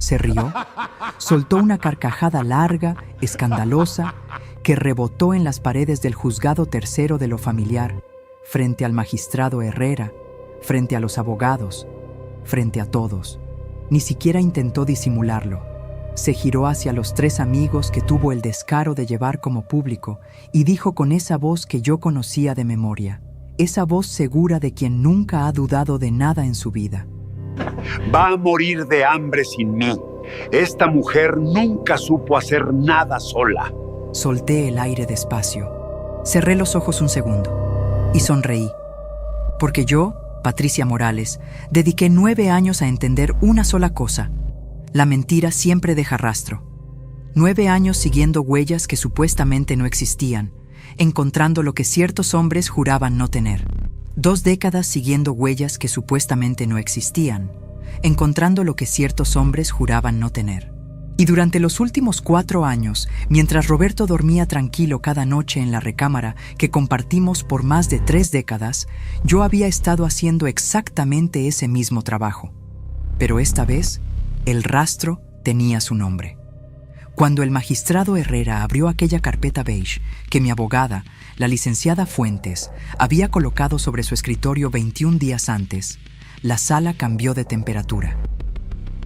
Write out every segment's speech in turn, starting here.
Se rió, soltó una carcajada larga, escandalosa, que rebotó en las paredes del juzgado tercero de lo familiar, frente al magistrado Herrera, frente a los abogados, frente a todos. Ni siquiera intentó disimularlo. Se giró hacia los tres amigos que tuvo el descaro de llevar como público y dijo con esa voz que yo conocía de memoria, esa voz segura de quien nunca ha dudado de nada en su vida. Va a morir de hambre sin mí. Esta mujer nunca supo hacer nada sola. Solté el aire despacio. Cerré los ojos un segundo y sonreí. Porque yo, Patricia Morales, dediqué 9 años a entender una sola cosa. La mentira siempre deja rastro. 9 años siguiendo huellas que supuestamente no existían, encontrando lo que ciertos hombres juraban no tener. 2 décadas siguiendo huellas que supuestamente no existían, encontrando lo que ciertos hombres juraban no tener. Y durante los últimos 4 años, mientras Roberto dormía tranquilo cada noche en la recámara que compartimos por más de 3 décadas, yo había estado haciendo exactamente ese mismo trabajo. Pero esta vez, el rastro tenía su nombre. Cuando el magistrado Herrera abrió aquella carpeta beige que mi abogada, la licenciada Fuentes, había colocado sobre su escritorio 21 días antes, la sala cambió de temperatura.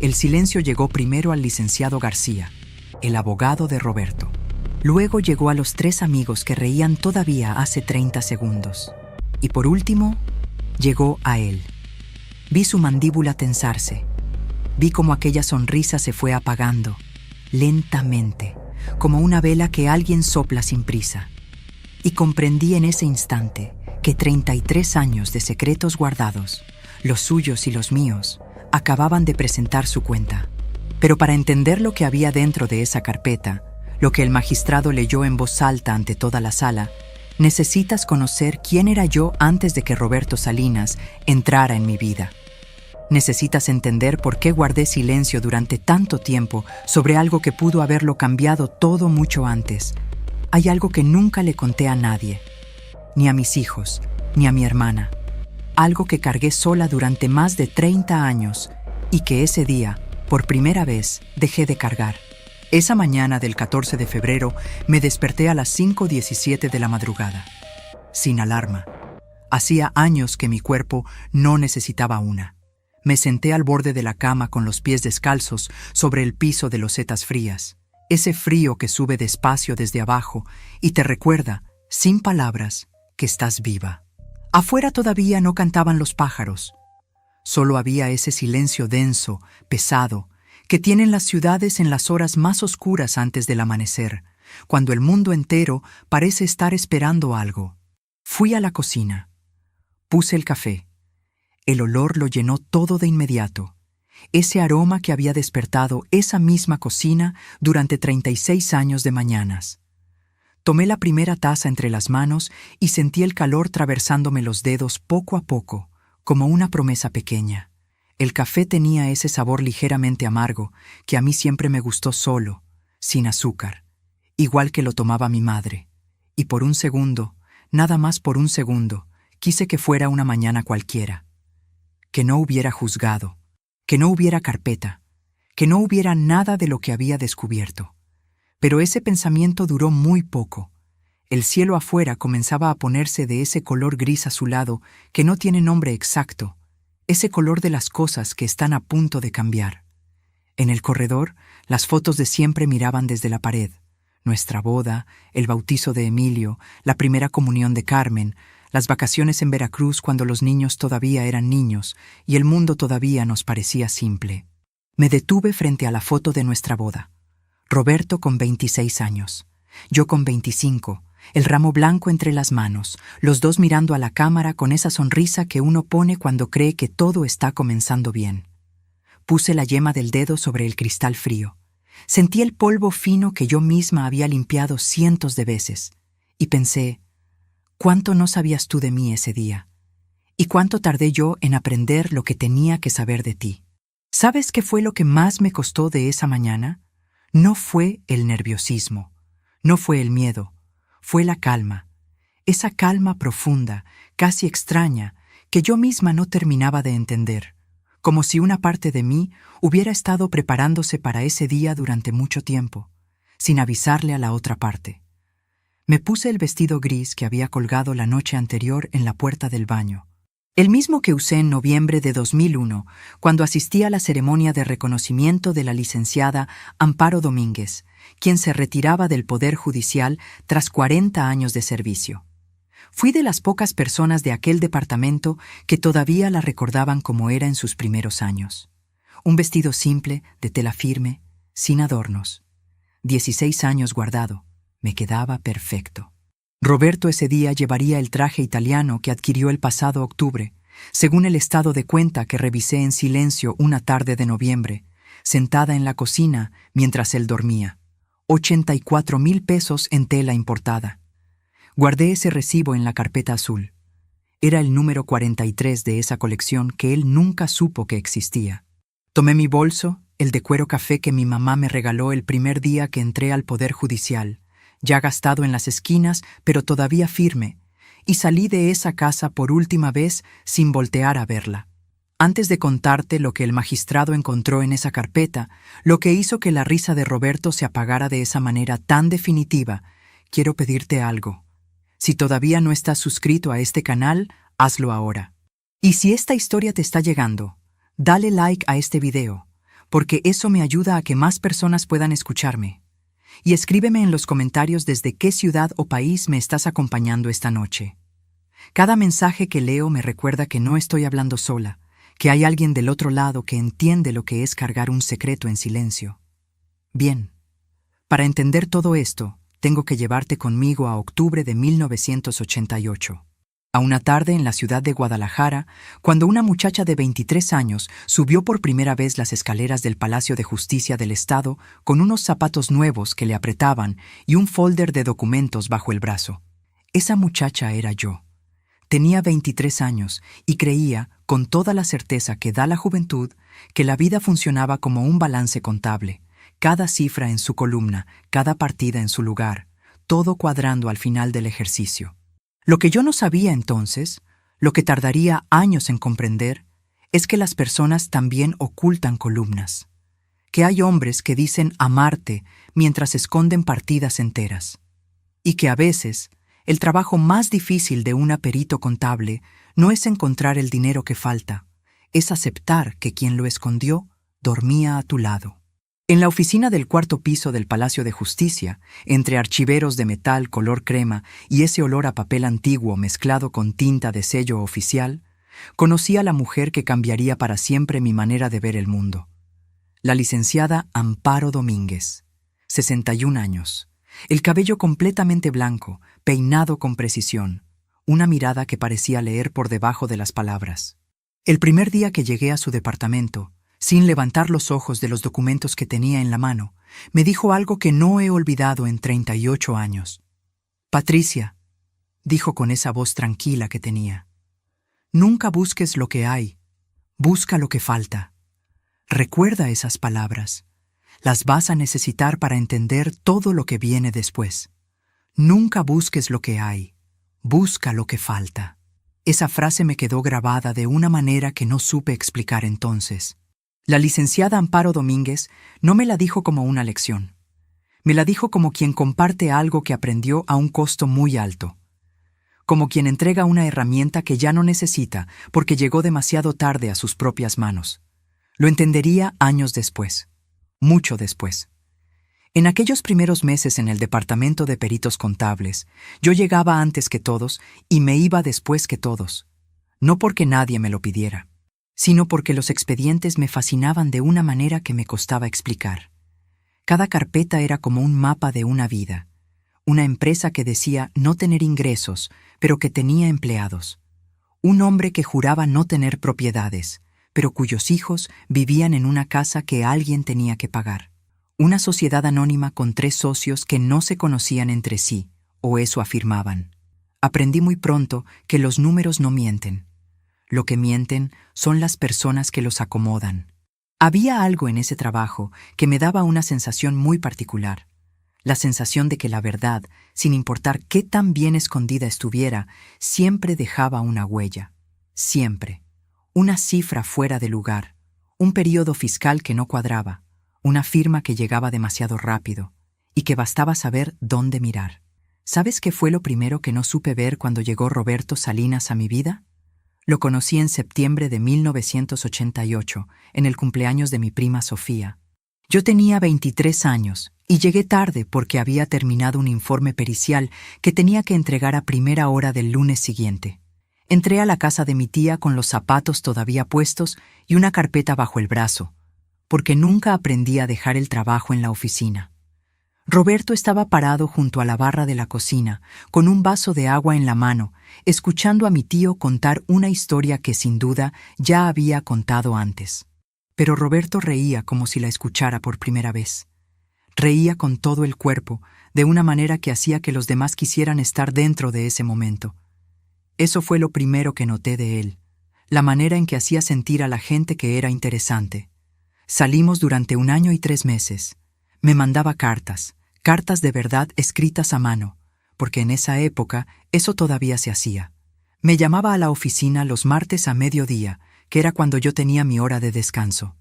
El silencio llegó primero al licenciado García, el abogado de Roberto. Luego llegó a los 3 amigos que reían todavía hace 30 segundos. Y por último, llegó a él. Vi su mandíbula tensarse. Vi cómo aquella sonrisa se fue apagando, lentamente, como una vela que alguien sopla sin prisa. Y comprendí en ese instante que 33 años de secretos guardados, los suyos y los míos, acababan de presentar su cuenta. Pero para entender lo que había dentro de esa carpeta, lo que el magistrado leyó en voz alta ante toda la sala, necesitas conocer quién era yo antes de que Roberto Salinas entrara en mi vida. Necesitas entender por qué guardé silencio durante tanto tiempo sobre algo que pudo haberlo cambiado todo mucho antes. Hay algo que nunca le conté a nadie, ni a mis hijos, ni a mi hermana. Algo que cargué sola durante más de 30 años y que ese día, por primera vez, dejé de cargar. Esa mañana del 14 de febrero me desperté a las 5:17 de la madrugada, sin alarma. Hacía años que mi cuerpo no necesitaba una. Me senté al borde de la cama con los pies descalzos sobre el piso de losetas frías. Ese frío que sube despacio desde abajo y te recuerda, sin palabras, que estás viva. Afuera todavía no cantaban los pájaros. Solo había ese silencio denso, pesado, que tienen las ciudades en las horas más oscuras antes del amanecer, cuando el mundo entero parece estar esperando algo. Fui a la cocina. Puse el café. El olor lo llenó todo de inmediato. Ese aroma que había despertado esa misma cocina durante 36 años de mañanas. Tomé la primera taza entre las manos y sentí el calor traversándome los dedos poco a poco, como una promesa pequeña. El café tenía ese sabor ligeramente amargo que a mí siempre me gustó solo, sin azúcar, igual que lo tomaba mi madre. Y por un segundo, nada más por un segundo, quise que fuera una mañana cualquiera. Que no hubiera juzgado, que no hubiera carpeta, que no hubiera nada de lo que había descubierto. Pero ese pensamiento duró muy poco. El cielo afuera comenzaba a ponerse de ese color gris azulado que no tiene nombre exacto, ese color de las cosas que están a punto de cambiar. En el corredor, las fotos de siempre miraban desde la pared. Nuestra boda, el bautizo de Emilio, la primera comunión de Carmen, las vacaciones en Veracruz cuando los niños todavía eran niños y el mundo todavía nos parecía simple. Me detuve frente a la foto de nuestra boda. Roberto con 26 años, yo con 25, el ramo blanco entre las manos, los dos mirando a la cámara con esa sonrisa que uno pone cuando cree que todo está comenzando bien. Puse la yema del dedo sobre el cristal frío. Sentí el polvo fino que yo misma había limpiado cientos de veces y pensé, ¿cuánto no sabías tú de mí ese día? ¿Y cuánto tardé yo en aprender lo que tenía que saber de ti? ¿Sabes qué fue lo que más me costó de esa mañana? No fue el nerviosismo, no fue el miedo, fue la calma. Esa calma profunda, casi extraña, que yo misma no terminaba de entender. como si una parte de mí hubiera estado preparándose para ese día durante mucho tiempo, sin avisarle a la otra parte. Me puse el vestido gris que había colgado la noche anterior en la puerta del baño, el mismo que usé en noviembre de 2001, cuando asistí a la ceremonia de reconocimiento de la licenciada Amparo Domínguez, quien se retiraba del Poder Judicial tras 40 años de servicio. Fui de las pocas personas de aquel departamento que todavía la recordaban como era en sus primeros años. Un vestido simple, de tela firme, sin adornos. 16 años guardado. Me quedaba perfecto. Roberto ese día llevaría el traje italiano que adquirió el pasado octubre, según el estado de cuenta que revisé en silencio una tarde de noviembre, sentada en la cocina mientras él dormía. 84,000 pesos en tela importada. Guardé ese recibo en la carpeta azul. Era el número 43 de esa colección que él nunca supo que existía. Tomé mi bolso, el de cuero café que mi mamá me regaló el primer día que entré al Poder Judicial, ya gastado en las esquinas, pero todavía firme, y salí de esa casa por última vez sin voltear a verla. Antes de contarte lo que el magistrado encontró en esa carpeta, lo que hizo que la risa de Roberto se apagara de esa manera tan definitiva, quiero pedirte algo. Si todavía no estás suscrito a este canal, hazlo ahora. Y si esta historia te está llegando, dale like a este video, porque eso me ayuda a que más personas puedan escucharme. Y escríbeme en los comentarios desde qué ciudad o país me estás acompañando esta noche. Cada mensaje que leo me recuerda que no estoy hablando sola, que hay alguien del otro lado que entiende lo que es cargar un secreto en silencio. Bien, para entender todo esto, tengo que llevarte conmigo a octubre de 1988. A una tarde en la ciudad de Guadalajara, cuando una muchacha de 23 años subió por primera vez las escaleras del Palacio de Justicia del Estado con unos zapatos nuevos que le apretaban y un folder de documentos bajo el brazo. Esa muchacha era yo. Tenía 23 años y creía, con toda la certeza que da la juventud, que la vida funcionaba como un balance contable, cada cifra en su columna, cada partida en su lugar, todo cuadrando al final del ejercicio. Lo que yo no sabía entonces, lo que tardaría años en comprender, es que las personas también ocultan columnas, que hay hombres que dicen amarte mientras esconden partidas enteras, y que a veces el trabajo más difícil de un perito contable no es encontrar el dinero que falta, es aceptar que quien lo escondió dormía a tu lado. En la oficina del cuarto piso del Palacio de Justicia, entre archiveros de metal color crema y ese olor a papel antiguo mezclado con tinta de sello oficial, conocí a la mujer que cambiaría para siempre mi manera de ver el mundo. La licenciada Amparo Domínguez, 61 años, el cabello completamente blanco, peinado con precisión, una mirada que parecía leer por debajo de las palabras. El primer día que llegué a su departamento, sin levantar los ojos de los documentos que tenía en la mano, me dijo algo que no he olvidado en 38 años. Patricia, dijo con esa voz tranquila que tenía, nunca busques lo que hay, busca lo que falta. Recuerda esas palabras. Las vas a necesitar para entender todo lo que viene después. Nunca busques lo que hay, busca lo que falta. Esa frase me quedó grabada de una manera que no supe explicar entonces. La licenciada Amparo Domínguez no me la dijo como una lección. Me la dijo como quien comparte algo que aprendió a un costo muy alto. Como quien entrega una herramienta que ya no necesita porque llegó demasiado tarde a sus propias manos. Lo entendería años después, mucho después. En aquellos primeros meses en el departamento de peritos contables, yo llegaba antes que todos y me iba después que todos. No porque nadie me lo pidiera, sino porque los expedientes me fascinaban de una manera que me costaba explicar. Cada carpeta era como un mapa de una vida, una empresa que decía no tener ingresos, pero que tenía empleados, un hombre que juraba no tener propiedades, pero cuyos hijos vivían en una casa que alguien tenía que pagar, una sociedad anónima con 3 socios que no se conocían entre sí, o eso afirmaban. Aprendí muy pronto que los números no mienten. Lo que mienten son las personas que los acomodan. Había algo en ese trabajo que me daba una sensación muy particular. La sensación de que la verdad, sin importar qué tan bien escondida estuviera, siempre dejaba una huella. Siempre. Una cifra fuera de lugar. Un período fiscal que no cuadraba, una firma que llegaba demasiado rápido y que bastaba saber dónde mirar. ¿Sabes qué fue lo primero que no supe ver cuando llegó Roberto Salinas a mi vida? Lo conocí en septiembre de 1988, en el cumpleaños de mi prima Sofía. Yo tenía 23 años y llegué tarde porque había terminado un informe pericial que tenía que entregar a primera hora del lunes siguiente. Entré a la casa de mi tía con los zapatos todavía puestos y una carpeta bajo el brazo, porque nunca aprendí a dejar el trabajo en la oficina. Roberto estaba parado junto a la barra de la cocina, con un vaso de agua en la mano, escuchando a mi tío contar una historia que sin duda ya había contado antes. Pero Roberto reía como si la escuchara por primera vez. Reía con todo el cuerpo, de una manera que hacía que los demás quisieran estar dentro de ese momento. Eso fue lo primero que noté de él, la manera en que hacía sentir a la gente que era interesante. Salimos durante 1 año y 3 meses. Me mandaba cartas de verdad escritas a mano, porque en esa época eso todavía se hacía. Me llamaba a la oficina los martes a mediodía, que era cuando yo tenía mi hora de descanso.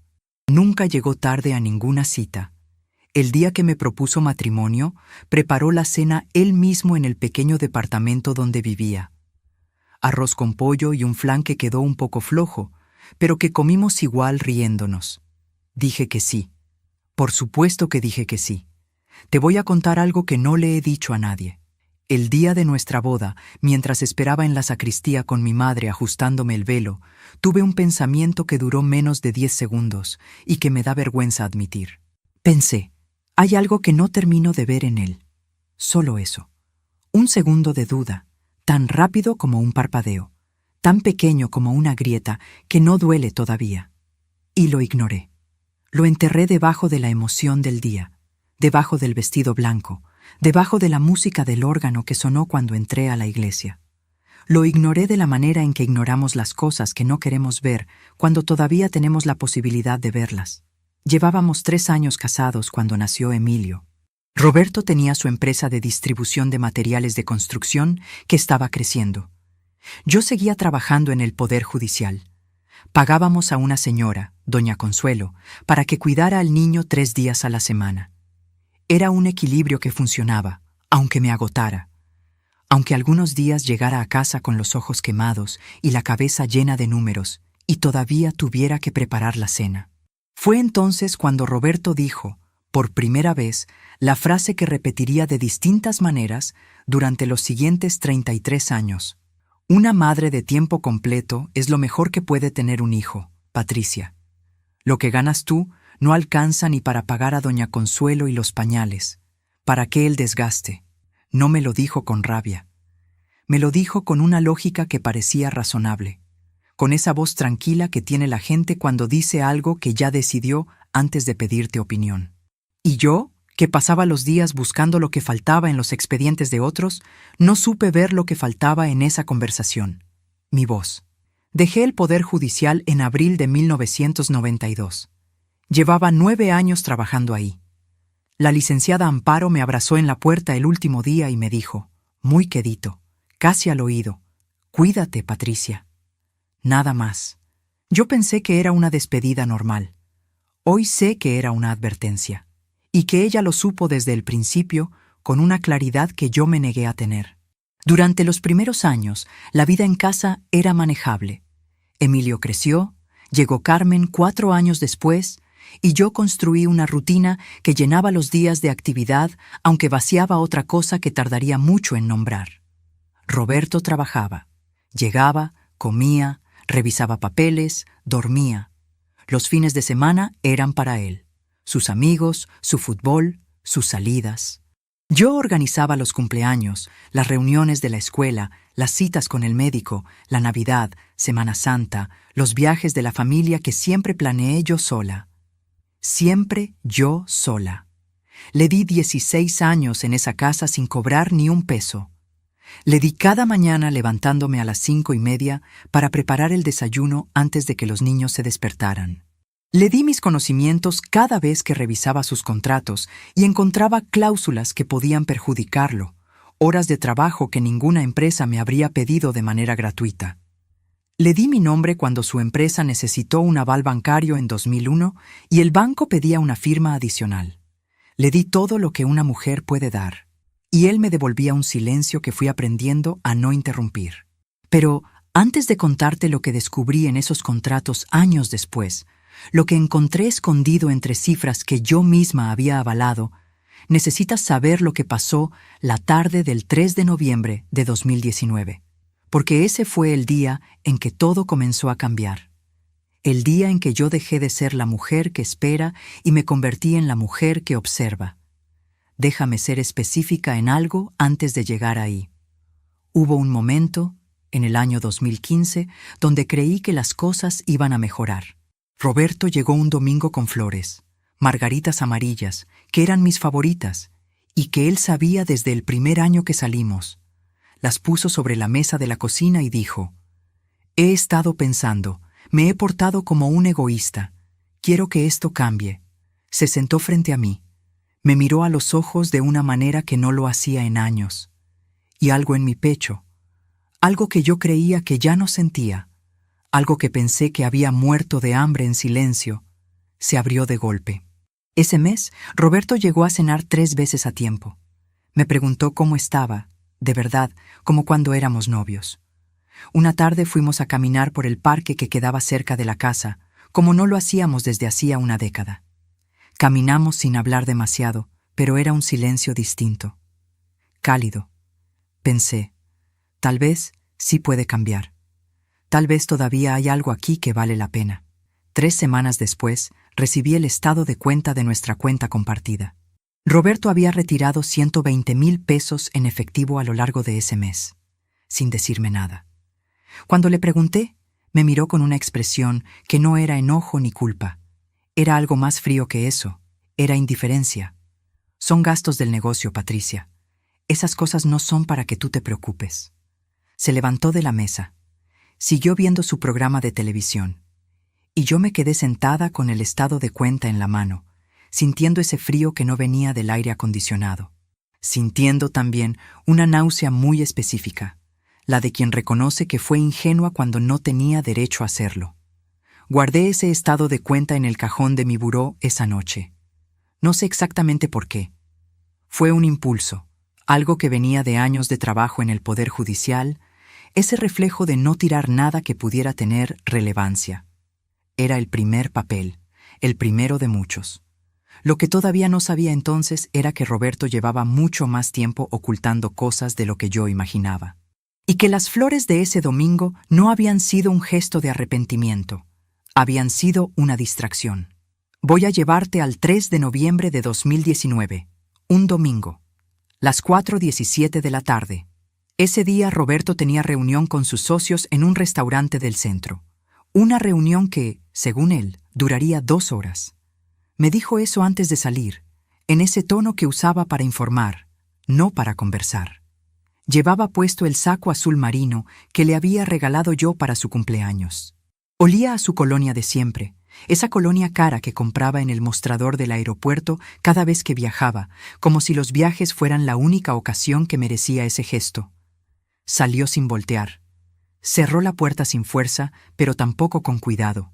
Nunca llegó tarde a ninguna cita. El día que me propuso matrimonio, preparó la cena él mismo en el pequeño departamento donde vivía. Arroz con pollo y un flan que quedó un poco flojo, pero que comimos igual riéndonos. Dije que sí. Por supuesto que dije que sí. Te voy a contar algo que no le he dicho a nadie. El día de nuestra boda, mientras esperaba en la sacristía con mi madre ajustándome el velo, tuve un pensamiento que duró menos de 10 segundos y que me da vergüenza admitir. Pensé, hay algo que no termino de ver en él. Solo eso. Un segundo de duda, tan rápido como un parpadeo, tan pequeño como una grieta que no duele todavía. Y lo ignoré. Lo enterré debajo de la emoción del día, debajo del vestido blanco, debajo de la música del órgano que sonó cuando entré a la iglesia. Lo ignoré de la manera en que ignoramos las cosas que no queremos ver cuando todavía tenemos la posibilidad de verlas. Llevábamos 3 años casados cuando nació Emilio. Roberto tenía su empresa de distribución de materiales de construcción que estaba creciendo. Yo seguía trabajando en el Poder Judicial. Pagábamos a una señora, doña Consuelo, para que cuidara al niño 3 días a la semana. Era un equilibrio que funcionaba, aunque me agotara. Aunque algunos días llegara a casa con los ojos quemados y la cabeza llena de números, y todavía tuviera que preparar la cena. Fue entonces cuando Roberto dijo, por primera vez, la frase que repetiría de distintas maneras durante los siguientes 33 años. Una madre de tiempo completo es lo mejor que puede tener un hijo, Patricia. Lo que ganas tú no alcanza ni para pagar a doña Consuelo y los pañales. ¿Para qué el desgaste? No me lo dijo con rabia. Me lo dijo con una lógica que parecía razonable, con esa voz tranquila que tiene la gente cuando dice algo que ya decidió antes de pedirte opinión. Y yo, que pasaba los días buscando lo que faltaba en los expedientes de otros, no supe ver lo que faltaba en esa conversación. Mi voz. Dejé el Poder Judicial en abril de 1992. Llevaba 9 años trabajando ahí. La licenciada Amparo me abrazó en la puerta el último día y me dijo, muy quedito, casi al oído, «Cuídate, Patricia». Nada más. Yo pensé que era una despedida normal. Hoy sé que era una advertencia. Y que ella lo supo desde el principio con una claridad que yo me negué a tener. Durante los primeros años, la vida en casa era manejable. Emilio creció, llegó Carmen 4 años después, y yo construí una rutina que llenaba los días de actividad, aunque vaciaba otra cosa que tardaría mucho en nombrar. Roberto trabajaba. Llegaba, comía, revisaba papeles, dormía. Los fines de semana eran para él. Sus amigos, su fútbol, sus salidas. Yo organizaba los cumpleaños, las reuniones de la escuela, las citas con el médico, la Navidad, Semana Santa, los viajes de la familia que siempre planeé yo sola. Siempre yo sola. Le di 16 años en esa casa sin cobrar ni un peso. Le di cada mañana levantándome a las 5:30 para preparar el desayuno antes de que los niños se despertaran. Le di mis conocimientos cada vez que revisaba sus contratos y encontraba cláusulas que podían perjudicarlo, horas de trabajo que ninguna empresa me habría pedido de manera gratuita. Le di mi nombre cuando su empresa necesitó un aval bancario en 2001 y el banco pedía una firma adicional. Le di todo lo que una mujer puede dar, y él me devolvía un silencio que fui aprendiendo a no interrumpir. Pero antes de contarte lo que descubrí en esos contratos años después, lo que encontré escondido entre cifras que yo misma había avalado, necesitas saber lo que pasó la tarde del 3 de noviembre de 2019. Porque ese fue el día en que todo comenzó a cambiar. El día en que yo dejé de ser la mujer que espera y me convertí en la mujer que observa. Déjame ser específica en algo antes de llegar ahí. Hubo un momento, en el año 2015, donde creí que las cosas iban a mejorar. Roberto llegó un domingo con flores, margaritas amarillas, que eran mis favoritas, y que él sabía desde el primer año que salimos. Las puso sobre la mesa de la cocina y dijo: «He estado pensando, me he portado como un egoísta. Quiero que esto cambie». Se sentó frente a mí. Me miró a los ojos de una manera que no lo hacía en años. Y algo en mi pecho, algo que yo creía que ya no sentía, algo que pensé que había muerto de hambre en silencio, se abrió de golpe. Ese mes, Roberto llegó a cenar 3 veces a tiempo. Me preguntó cómo estaba, de verdad, como cuando éramos novios. Una tarde fuimos a caminar por el parque que quedaba cerca de la casa, como no lo hacíamos desde hacía una década. Caminamos sin hablar demasiado, pero era un silencio distinto. Cálido. Pensé, tal vez sí puede cambiar. Tal vez todavía hay algo aquí que vale la pena. 3 semanas después, recibí el estado de cuenta de nuestra cuenta compartida. Roberto había retirado 120,000 pesos en efectivo a lo largo de ese mes, sin decirme nada. Cuando le pregunté, me miró con una expresión que no era enojo ni culpa. Era algo más frío que eso, era indiferencia. Son gastos del negocio, Patricia. Esas cosas no son para que tú te preocupes. Se levantó de la mesa. Siguió viendo su programa de televisión. Y yo me quedé sentada con el estado de cuenta en la mano, sintiendo ese frío que no venía del aire acondicionado. Sintiendo también una náusea muy específica, la de quien reconoce que fue ingenua cuando no tenía derecho a hacerlo. Guardé ese estado de cuenta en el cajón de mi buró esa noche. No sé exactamente por qué. Fue un impulso, algo que venía de años de trabajo en el Poder Judicial, ese reflejo de no tirar nada que pudiera tener relevancia. Era el primer papel, el primero de muchos. Lo que todavía no sabía entonces era que Roberto llevaba mucho más tiempo ocultando cosas de lo que yo imaginaba. Y que las flores de ese domingo no habían sido un gesto de arrepentimiento, habían sido una distracción. Voy a llevarte al 3 de noviembre de 2019, un domingo, las 4:17 de la tarde. Ese día Roberto tenía reunión con sus socios en un restaurante del centro. Una reunión que, según él, duraría 2 horas. Me dijo eso antes de salir, en ese tono que usaba para informar, no para conversar. Llevaba puesto el saco azul marino que le había regalado yo para su cumpleaños. Olía a su colonia de siempre, esa colonia cara que compraba en el mostrador del aeropuerto cada vez que viajaba, como si los viajes fueran la única ocasión que merecía ese gesto. Salió sin voltear. Cerró la puerta sin fuerza, pero tampoco con cuidado.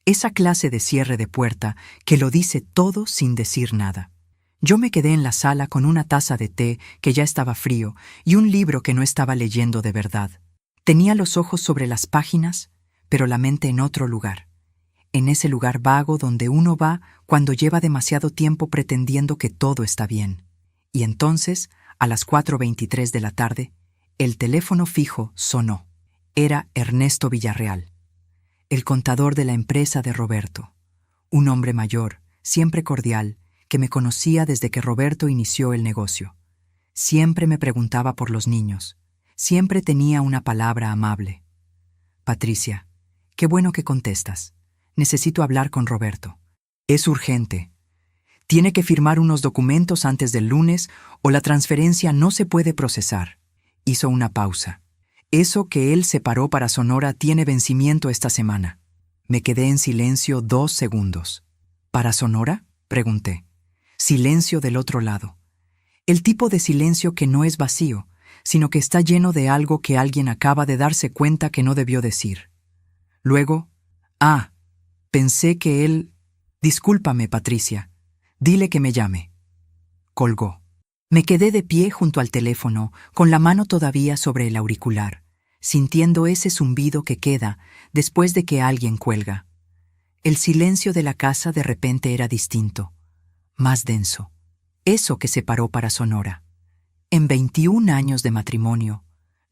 Esa clase de cierre de puerta que lo dice todo sin decir nada. Yo me quedé en la sala con una taza de té que ya estaba frío y un libro que no estaba leyendo de verdad. Tenía los ojos sobre las páginas, pero la mente en otro lugar. En ese lugar vago donde uno va cuando lleva demasiado tiempo pretendiendo que todo está bien. Y entonces, a las 4:23 de la tarde, el teléfono fijo sonó. Era Ernesto Villarreal, el contador de la empresa de Roberto. Un hombre mayor, siempre cordial, que me conocía desde que Roberto inició el negocio. Siempre me preguntaba por los niños. Siempre tenía una palabra amable. «Patricia, qué bueno que contestas. Necesito hablar con Roberto. Es urgente. Tiene que firmar unos documentos antes del lunes o la transferencia no se puede procesar». Hizo una pausa. «Eso que él separó para Sonora tiene vencimiento esta semana». Me quedé en silencio 2 segundos. «¿Para Sonora?», pregunté. Silencio del otro lado. El tipo de silencio que no es vacío, sino que está lleno de algo que alguien acaba de darse cuenta que no debió decir. Luego, pensé que él... Discúlpame, Patricia. Dile que me llame. Colgó. Me quedé de pie junto al teléfono, con la mano todavía sobre el auricular, sintiendo ese zumbido que queda después de que alguien cuelga. El silencio de la casa de repente era distinto, más denso. Eso que se paró para Sonora. En 21 años de matrimonio,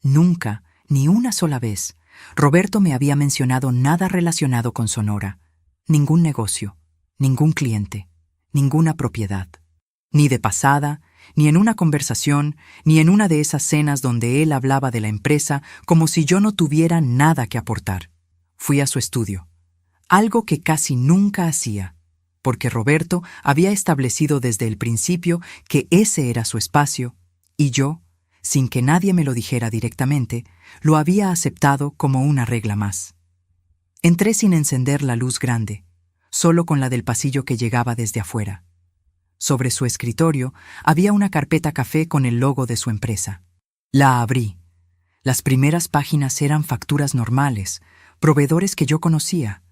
nunca, ni una sola vez, Roberto me había mencionado nada relacionado con Sonora. Ningún negocio, ningún cliente, ninguna propiedad. Ni de pasada, ni en una conversación, ni en una de esas cenas donde él hablaba de la empresa como si yo no tuviera nada que aportar. Fui a su estudio, algo que casi nunca hacía, porque Roberto había establecido desde el principio que ese era su espacio, y yo, sin que nadie me lo dijera directamente, lo había aceptado como una regla más. Entré sin encender la luz grande, solo con la del pasillo que llegaba desde afuera. Sobre su escritorio había una carpeta café con el logo de su empresa. La abrí. Las primeras páginas eran facturas normales, proveedores que yo conocía,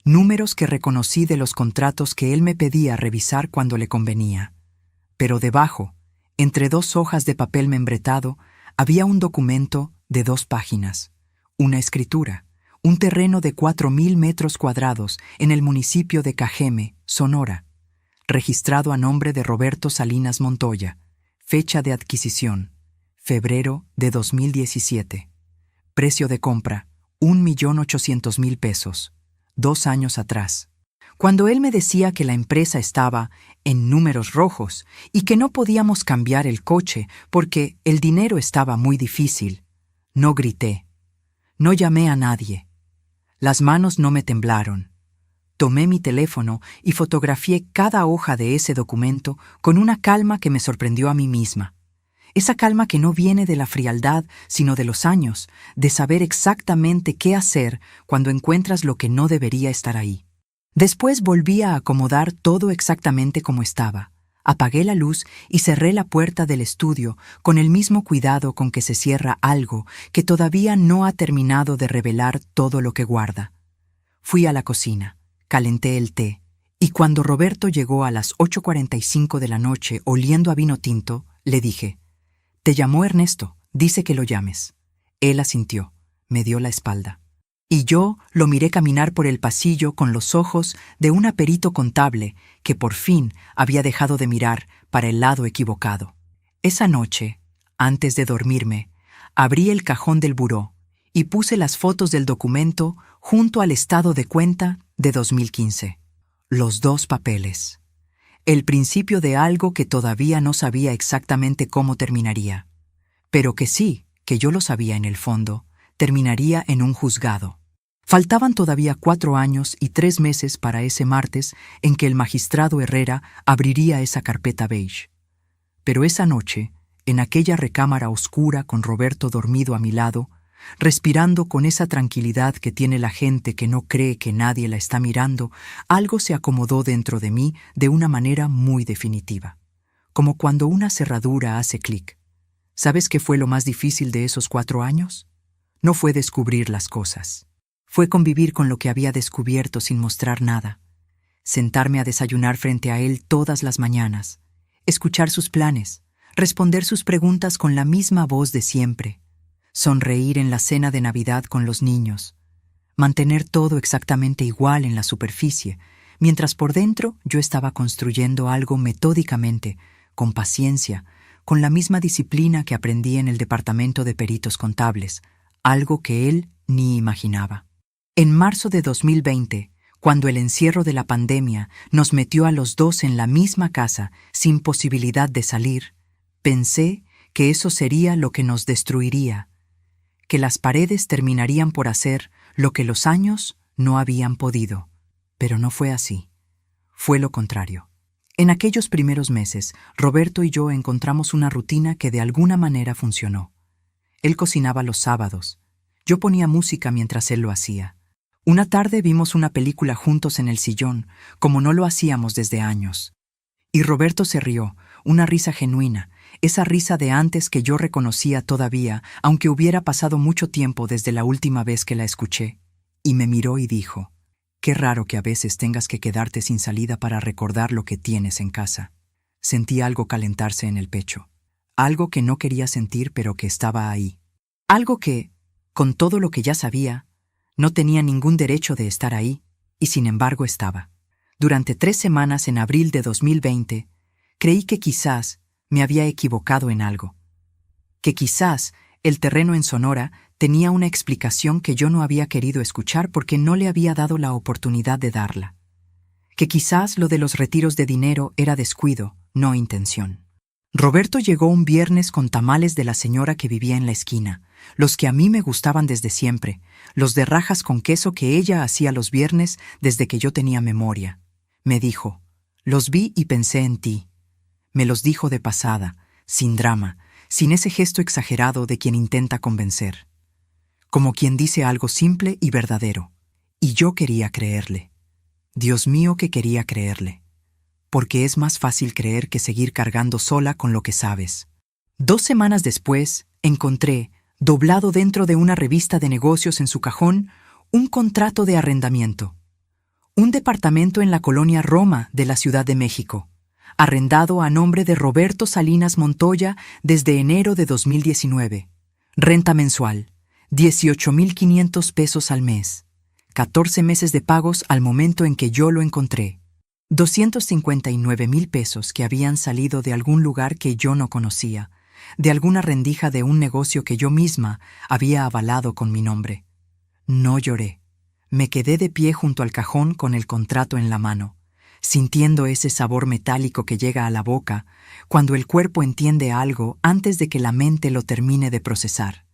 números que reconocí de los contratos que él me pedía revisar cuando le convenía. Pero debajo, entre 2 hojas de papel membretado, había un documento de 2 páginas, una escritura, un terreno de 4,000 metros cuadrados en el municipio de Cajeme, Sonora, registrado a nombre de Roberto Salinas Montoya, fecha de adquisición, febrero de 2017. Precio de compra, 1,800,000 pesos, 2 años atrás. Cuando él me decía que la empresa estaba en números rojos y que no podíamos cambiar el coche porque el dinero estaba muy difícil, no grité, no llamé a nadie. Las manos no me temblaron. Tomé mi teléfono y fotografié cada hoja de ese documento con una calma que me sorprendió a mí misma. Esa calma que no viene de la frialdad, sino de los años, de saber exactamente qué hacer cuando encuentras lo que no debería estar ahí. Después volví a acomodar todo exactamente como estaba. Apagué la luz y cerré la puerta del estudio con el mismo cuidado con que se cierra algo que todavía no ha terminado de revelar todo lo que guarda. Fui a la cocina, calenté el té, y cuando Roberto llegó a las 8:45 de la noche oliendo a vino tinto, le dije: «Te llamó Ernesto, dice que lo llames». Él asintió, me dio la espalda. Y yo lo miré caminar por el pasillo con los ojos de un perito contable que por fin había dejado de mirar para el lado equivocado. Esa noche, antes de dormirme, abrí el cajón del buró y puse las fotos del documento junto al estado de cuenta de 2015. Los 2 papeles. El principio de algo que todavía no sabía exactamente cómo terminaría, pero que sí, que yo lo sabía en el fondo, terminaría en un juzgado. Faltaban todavía 4 años y 3 meses para ese martes en que el magistrado Herrera abriría esa carpeta beige. Pero esa noche, en aquella recámara oscura con Roberto dormido a mi lado, respirando con esa tranquilidad que tiene la gente que no cree que nadie la está mirando, algo se acomodó dentro de mí de una manera muy definitiva. Como cuando una cerradura hace clic. ¿Sabes qué fue lo más difícil de esos 4 años? No fue descubrir las cosas. Fue convivir con lo que había descubierto sin mostrar nada. Sentarme a desayunar frente a él todas las mañanas, escuchar sus planes, responder sus preguntas con la misma voz de siempre, sonreír en la cena de Navidad con los niños, mantener todo exactamente igual en la superficie, mientras por dentro yo estaba construyendo algo metódicamente, con paciencia, con la misma disciplina que aprendí en el departamento de peritos contables, algo que él ni imaginaba. En marzo de 2020, cuando el encierro de la pandemia nos metió a los 2 en la misma casa sin posibilidad de salir, pensé que eso sería lo que nos destruiría, que las paredes terminarían por hacer lo que los años no habían podido. Pero no fue así. Fue lo contrario. En aquellos primeros meses, Roberto y yo encontramos una rutina que de alguna manera funcionó. Él cocinaba los sábados. Yo ponía música mientras él lo hacía. Una tarde vimos una película juntos en el sillón, como no lo hacíamos desde años. Y Roberto se rió, una risa genuina, esa risa de antes que yo reconocía todavía, aunque hubiera pasado mucho tiempo desde la última vez que la escuché. y me miró y dijo: «Qué raro que a veces tengas que quedarte sin salida para recordar lo que tienes en casa». Sentí algo calentarse en el pecho, algo que no quería sentir pero que estaba ahí. Algo que, con todo lo que ya sabía, no tenía ningún derecho de estar ahí, y sin embargo estaba. Durante 3 semanas en abril de 2020, creí que quizás me había equivocado en algo. Que quizás el terreno en Sonora tenía una explicación que yo no había querido escuchar porque no le había dado la oportunidad de darla. Que quizás lo de los retiros de dinero era descuido, no intención. Roberto llegó un viernes con tamales de la señora que vivía en la esquina, los que a mí me gustaban desde siempre, los de rajas con queso que ella hacía los viernes desde que yo tenía memoria. Me dijo: «Los vi y pensé en ti». Me los dijo de pasada, sin drama, sin ese gesto exagerado de quien intenta convencer. Como quien dice algo simple y verdadero. Y yo quería creerle. Dios mío, que quería creerle. Porque es más fácil creer que seguir cargando sola con lo que sabes. 2 semanas después, encontré, doblado dentro de una revista de negocios en su cajón, un contrato de arrendamiento. Un departamento en la colonia Roma de la Ciudad de México, arrendado a nombre de Roberto Salinas Montoya desde enero de 2019. Renta mensual, 18,500 pesos al mes. 14 meses de pagos al momento en que yo lo encontré. 259,000 pesos que habían salido de algún lugar que yo no conocía, de alguna rendija de un negocio que yo misma había avalado con mi nombre. No lloré. Me quedé de pie junto al cajón con el contrato en la mano, sintiendo ese sabor metálico que llega a la boca cuando el cuerpo entiende algo antes de que la mente lo termine de procesar.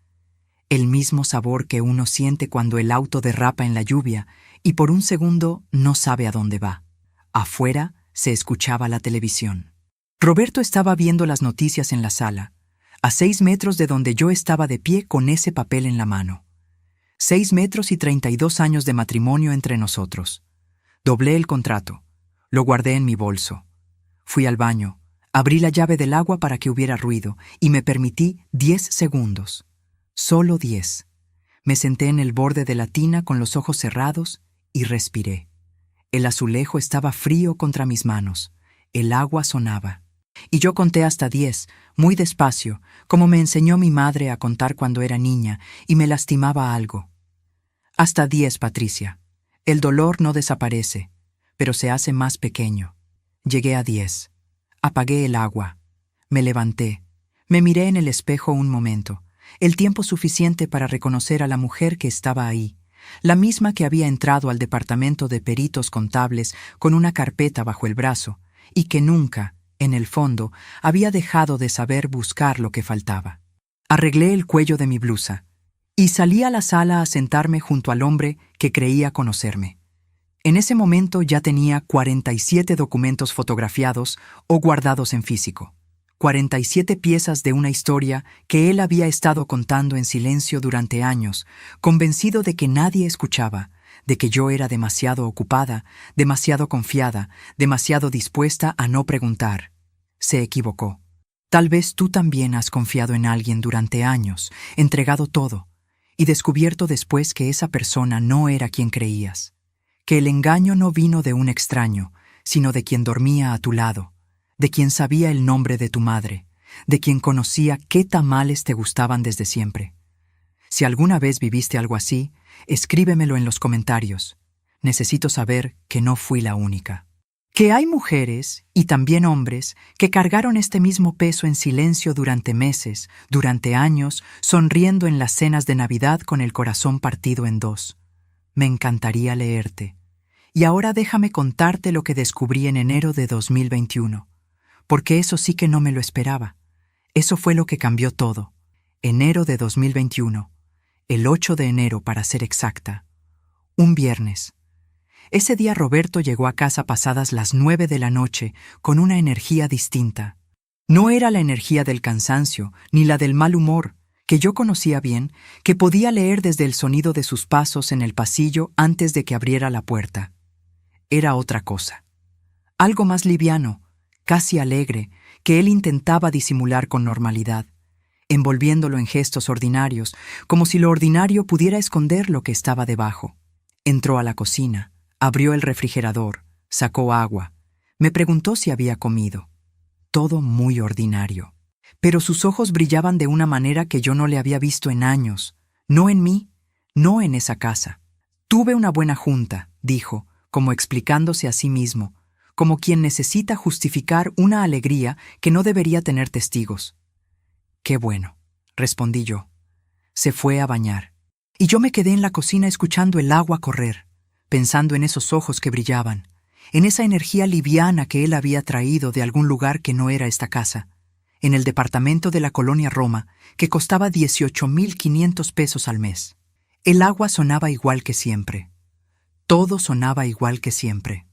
El mismo sabor que uno siente cuando el auto derrapa en la lluvia y por un segundo no sabe a dónde va. Afuera se escuchaba la televisión. Roberto estaba viendo las noticias en la sala, a 6 metros de donde yo estaba de pie con ese papel en la mano. 6 metros y 32 años de matrimonio entre nosotros. Doblé el contrato, lo guardé en mi bolso. Fui al baño, abrí la llave del agua para que hubiera ruido y me permití 10 segundos. Solo 10. Me senté en el borde de la tina con los ojos cerrados y respiré. El azulejo estaba frío contra mis manos. El agua sonaba. Y yo conté hasta 10, muy despacio, como me enseñó mi madre a contar cuando era niña y me lastimaba algo. Hasta 10, Patricia. El dolor no desaparece, pero se hace más pequeño. Llegué a 10. Apagué el agua. Me levanté. Me miré en el espejo un momento, el tiempo suficiente para reconocer a la mujer que estaba ahí, la misma que había entrado al departamento de peritos contables con una carpeta bajo el brazo y que nunca, en el fondo, había dejado de saber buscar lo que faltaba. Arreglé el cuello de mi blusa y salí a la sala a sentarme junto al hombre que creía conocerme. En ese momento ya tenía 47 documentos fotografiados o guardados en físico. 47 piezas de una historia que él había estado contando en silencio durante años, convencido de que nadie escuchaba, de que yo era demasiado ocupada, demasiado confiada, demasiado dispuesta a no preguntar. Se equivocó. Tal vez tú también has confiado en alguien durante años, entregado todo, y descubierto después que esa persona no era quien creías, que el engaño no vino de un extraño, sino de quien dormía a tu lado, de quien sabía el nombre de tu madre, de quien conocía qué tamales te gustaban desde siempre. Si alguna vez viviste algo así, escríbemelo en los comentarios. Necesito saber que no fui la única. Que hay mujeres, y también hombres, que cargaron este mismo peso en silencio durante meses, durante años, sonriendo en las cenas de Navidad con el corazón partido en dos. Me encantaría leerte. Y ahora déjame contarte lo que descubrí en enero de 2021. Porque eso sí que no me lo esperaba. Eso fue lo que cambió todo. Enero de 2021. El 8 de enero, para ser exacta. Un viernes. Ese día Roberto llegó a casa pasadas las 9 de la noche con una energía distinta. No era la energía del cansancio, ni la del mal humor, que yo conocía bien, que podía leer desde el sonido de sus pasos en el pasillo antes de que abriera la puerta. Era otra cosa. Algo más liviano, casi alegre, que él intentaba disimular con normalidad, envolviéndolo en gestos ordinarios, como si lo ordinario pudiera esconder lo que estaba debajo. Entró a la cocina, abrió el refrigerador, sacó agua, me preguntó si había comido. Todo muy ordinario. Pero sus ojos brillaban de una manera que yo no le había visto en años. No en mí, no en esa casa. Tuve una buena junta, dijo, como explicándose a sí mismo, como quien necesita justificar una alegría que no debería tener testigos. Qué bueno, respondí yo. Se fue a bañar. Y yo me quedé en la cocina escuchando el agua correr, pensando en esos ojos que brillaban, en esa energía liviana que él había traído de algún lugar que no era esta casa, en el departamento de la colonia Roma, que costaba 18,500 pesos al mes. El agua sonaba igual que siempre. Todo sonaba igual que siempre.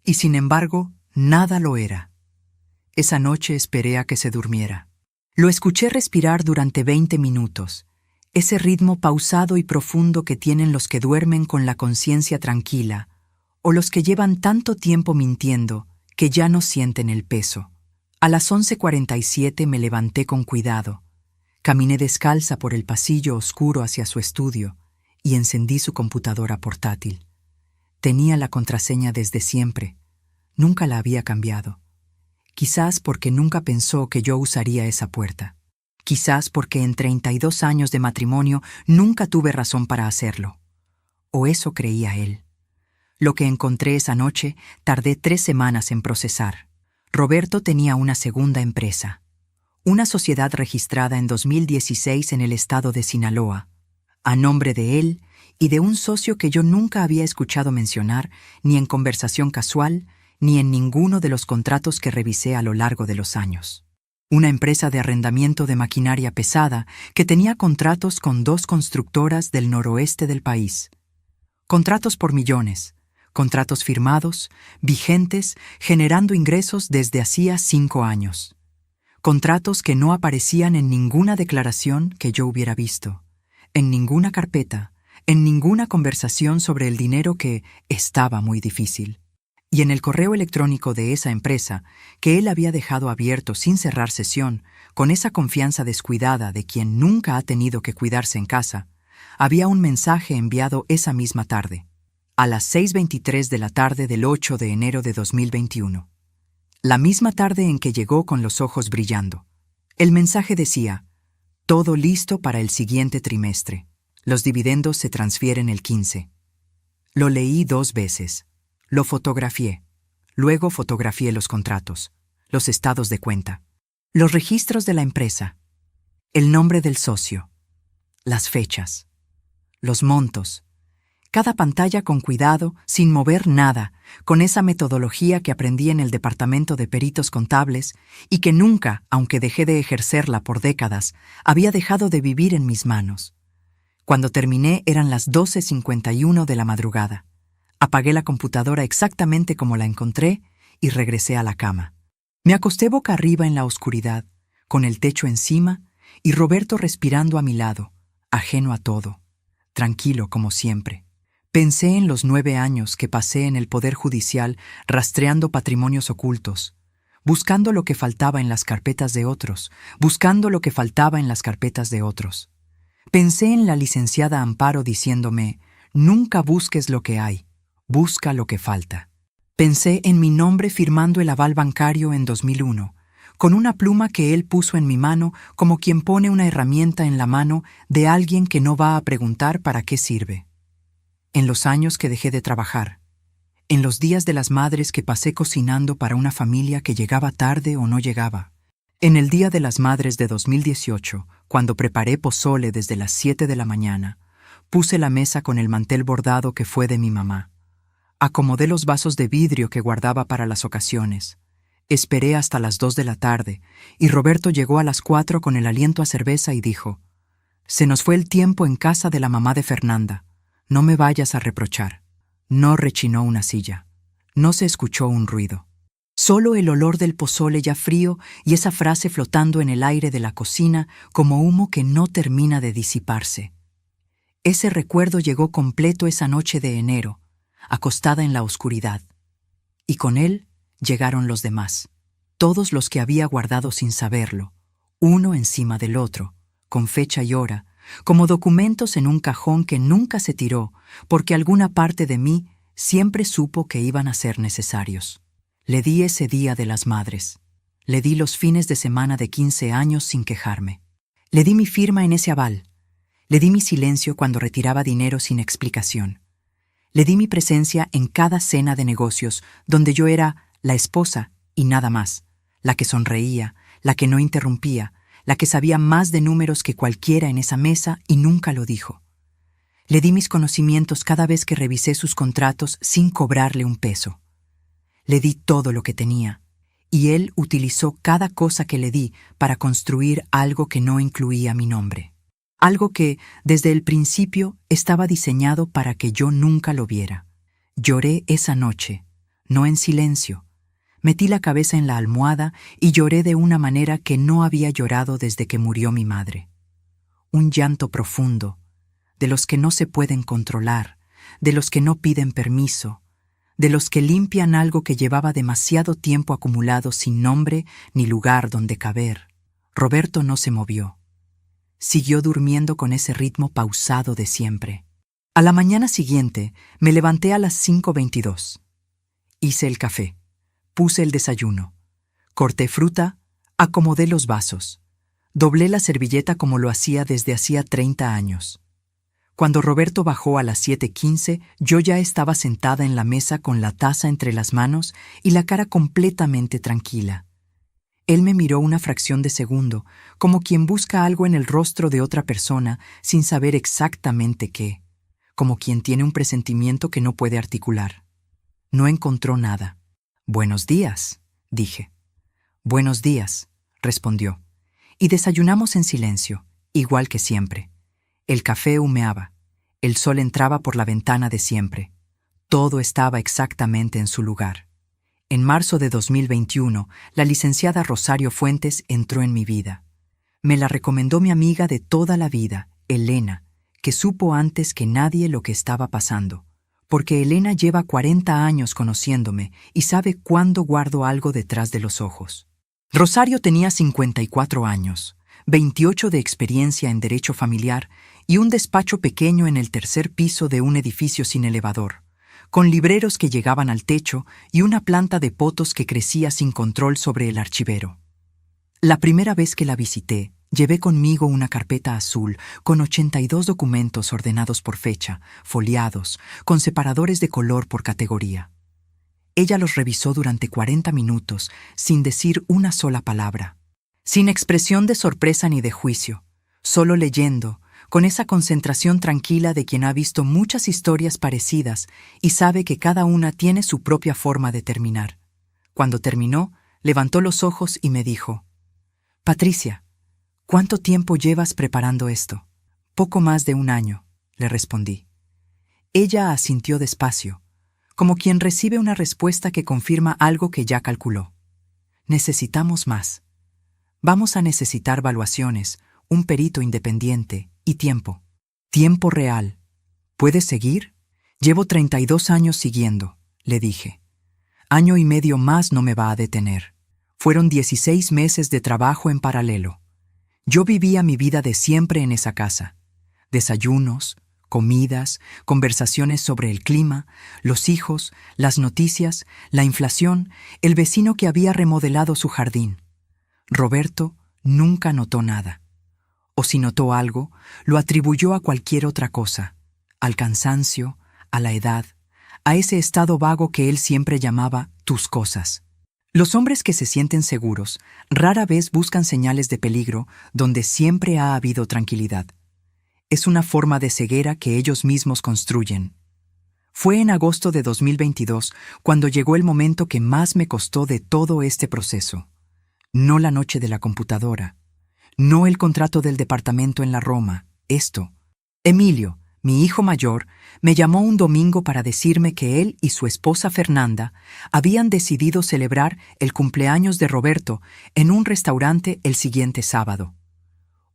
Y sin embargo, nada lo era. Esa noche esperé a que se durmiera. Lo escuché respirar durante 20 minutos, ese ritmo pausado y profundo que tienen los que duermen con la conciencia tranquila, o los que llevan tanto tiempo mintiendo que ya no sienten el peso. A las 11:47 me levanté con cuidado. Caminé descalza por el pasillo oscuro hacia su estudio y encendí su computadora portátil. Tenía la contraseña desde siempre. Nunca la había cambiado. Quizás porque nunca pensó que yo usaría esa puerta. Quizás porque en 32 años de matrimonio nunca tuve razón para hacerlo. O eso creía él. Lo que encontré esa noche tardé 3 semanas en procesar. Roberto tenía una segunda empresa, una sociedad registrada en 2016 en el estado de Sinaloa, a nombre de él y de un socio que yo nunca había escuchado mencionar ni en conversación casual ni en ninguno de los contratos que revisé a lo largo de los años. Una empresa de arrendamiento de maquinaria pesada que tenía contratos con 2 constructoras del noroeste del país. Contratos por millones, contratos firmados, vigentes, generando ingresos desde hacía 5 años. Contratos que no aparecían en ninguna declaración que yo hubiera visto, en ninguna carpeta, en ninguna conversación sobre el dinero que estaba muy difícil. Y en el correo electrónico de esa empresa, que él había dejado abierto sin cerrar sesión, con esa confianza descuidada de quien nunca ha tenido que cuidarse en casa, había un mensaje enviado esa misma tarde, a las 6:23 de la tarde del 8 de enero de 2021. La misma tarde en que llegó con los ojos brillando. El mensaje decía: todo listo para el siguiente trimestre. Los dividendos se transfieren el 15. Lo leí 2 veces. Lo fotografié. Luego fotografié los contratos, los estados de cuenta, los registros de la empresa, el nombre del socio, las fechas, los montos. Cada pantalla con cuidado, sin mover nada, con esa metodología que aprendí en el departamento de peritos contables y que nunca, aunque dejé de ejercerla por décadas, había dejado de vivir en mis manos. Cuando terminé eran las 12:51 de la madrugada. Apagué la computadora exactamente como la encontré y regresé a la cama. Me acosté boca arriba en la oscuridad, con el techo encima y Roberto respirando a mi lado, ajeno a todo, tranquilo como siempre. Pensé en los 9 años que pasé en el Poder Judicial rastreando patrimonios ocultos, buscando lo que faltaba en las carpetas de otros, buscando lo que faltaba en las carpetas de otros. Pensé en la licenciada Amparo diciéndome: nunca busques lo que hay, busca lo que falta. Pensé en mi nombre firmando el aval bancario en 2001, con una pluma que él puso en mi mano como quien pone una herramienta en la mano de alguien que no va a preguntar para qué sirve. En los años que dejé de trabajar, en los días de las madres que pasé cocinando para una familia que llegaba tarde o no llegaba, en el Día de las Madres de 2018, cuando preparé pozole desde las 7 de la mañana, puse la mesa con el mantel bordado que fue de mi mamá. Acomodé los vasos de vidrio que guardaba para las ocasiones. Esperé hasta las 2 de la tarde y Roberto llegó a las 4 con el aliento a cerveza y dijo: se nos fue el tiempo en casa de la mamá de Fernanda. No me vayas a reprochar. No rechinó una silla. No se escuchó un ruido. Solo el olor del pozole ya frío y esa frase flotando en el aire de la cocina como humo que no termina de disiparse. Ese recuerdo llegó completo esa noche de enero, acostada en la oscuridad. Y con él llegaron los demás, todos los que había guardado sin saberlo, uno encima del otro, con fecha y hora, como documentos en un cajón que nunca se tiró, porque alguna parte de mí siempre supo que iban a ser necesarios. Le di ese Día de las Madres. Le di los fines de semana de 15 años sin quejarme. Le di mi firma en ese aval. Le di mi silencio cuando retiraba dinero sin explicación. Le di mi presencia en cada cena de negocios donde yo era la esposa y nada más, la que sonreía, la que no interrumpía, la que sabía más de números que cualquiera en esa mesa y nunca lo dijo. Le di mis conocimientos cada vez que revisé sus contratos sin cobrarle un peso. Le di todo lo que tenía, y él utilizó cada cosa que le di para construir algo que no incluía mi nombre. Algo que, desde el principio, estaba diseñado para que yo nunca lo viera. Lloré esa noche, no en silencio. Metí la cabeza en la almohada y lloré de una manera que no había llorado desde que murió mi madre. Un llanto profundo, de los que no se pueden controlar, de los que no piden permiso, de los que limpian algo que llevaba demasiado tiempo acumulado sin nombre ni lugar donde caber. Roberto no se movió. Siguió durmiendo con ese ritmo pausado de siempre. A la mañana siguiente me levanté a las 5:22. Hice el café, puse el desayuno, corté fruta, acomodé los vasos, doblé la servilleta como lo hacía desde hacía 30 años. Cuando Roberto bajó a las 7:15, yo ya estaba sentada en la mesa con la taza entre las manos y la cara completamente tranquila. Él me miró una fracción de segundo, como quien busca algo en el rostro de otra persona sin saber exactamente qué, como quien tiene un presentimiento que no puede articular. No encontró nada. «Buenos días», dije. «Buenos días», respondió. Y desayunamos en silencio, igual que siempre. El café humeaba. El sol entraba por la ventana de siempre. Todo estaba exactamente en su lugar. En marzo de 2021, la licenciada Rosario Fuentes entró en mi vida. Me la recomendó mi amiga de toda la vida, Elena, que supo antes que nadie lo que estaba pasando, porque Elena lleva 40 años conociéndome y sabe cuándo guardo algo detrás de los ojos. Rosario tenía 54 años, 28 de experiencia en derecho familiar y un despacho pequeño en el tercer piso de un edificio sin elevador, con libreros que llegaban al techo y una planta de potos que crecía sin control sobre el archivero. La primera vez que la visité, llevé conmigo una carpeta azul con 82 documentos ordenados por fecha, foliados, con separadores de color por categoría. Ella los revisó durante 40 minutos sin decir una sola palabra, sin expresión de sorpresa ni de juicio, solo leyendo, con esa concentración tranquila de quien ha visto muchas historias parecidas y sabe que cada una tiene su propia forma de terminar. Cuando terminó, levantó los ojos y me dijo: «Patricia, ¿cuánto tiempo llevas preparando esto?» «Poco más de un año», le respondí. Ella asintió despacio, como quien recibe una respuesta que confirma algo que ya calculó. «Necesitamos más. Vamos a necesitar valuaciones, un perito independiente y tiempo. Tiempo real. ¿Puedes seguir?» «Llevo 32 años siguiendo», le dije. «Año y medio más no me va a detener». Fueron 16 meses de trabajo en paralelo. Yo vivía mi vida de siempre en esa casa. Desayunos, comidas, conversaciones sobre el clima, los hijos, las noticias, la inflación, el vecino que había remodelado su jardín. Roberto nunca notó nada. O si notó algo, lo atribuyó a cualquier otra cosa, al cansancio, a la edad, a ese estado vago que él siempre llamaba tus cosas. Los hombres que se sienten seguros rara vez buscan señales de peligro donde siempre ha habido tranquilidad. Es una forma de ceguera que ellos mismos construyen. Fue en agosto de 2022 cuando llegó el momento que más me costó de todo este proceso. No la noche de la computadora. No el contrato del departamento en la Roma, esto. Emilio, mi hijo mayor, me llamó un domingo para decirme que él y su esposa Fernanda habían decidido celebrar el cumpleaños de Roberto en un restaurante el siguiente sábado.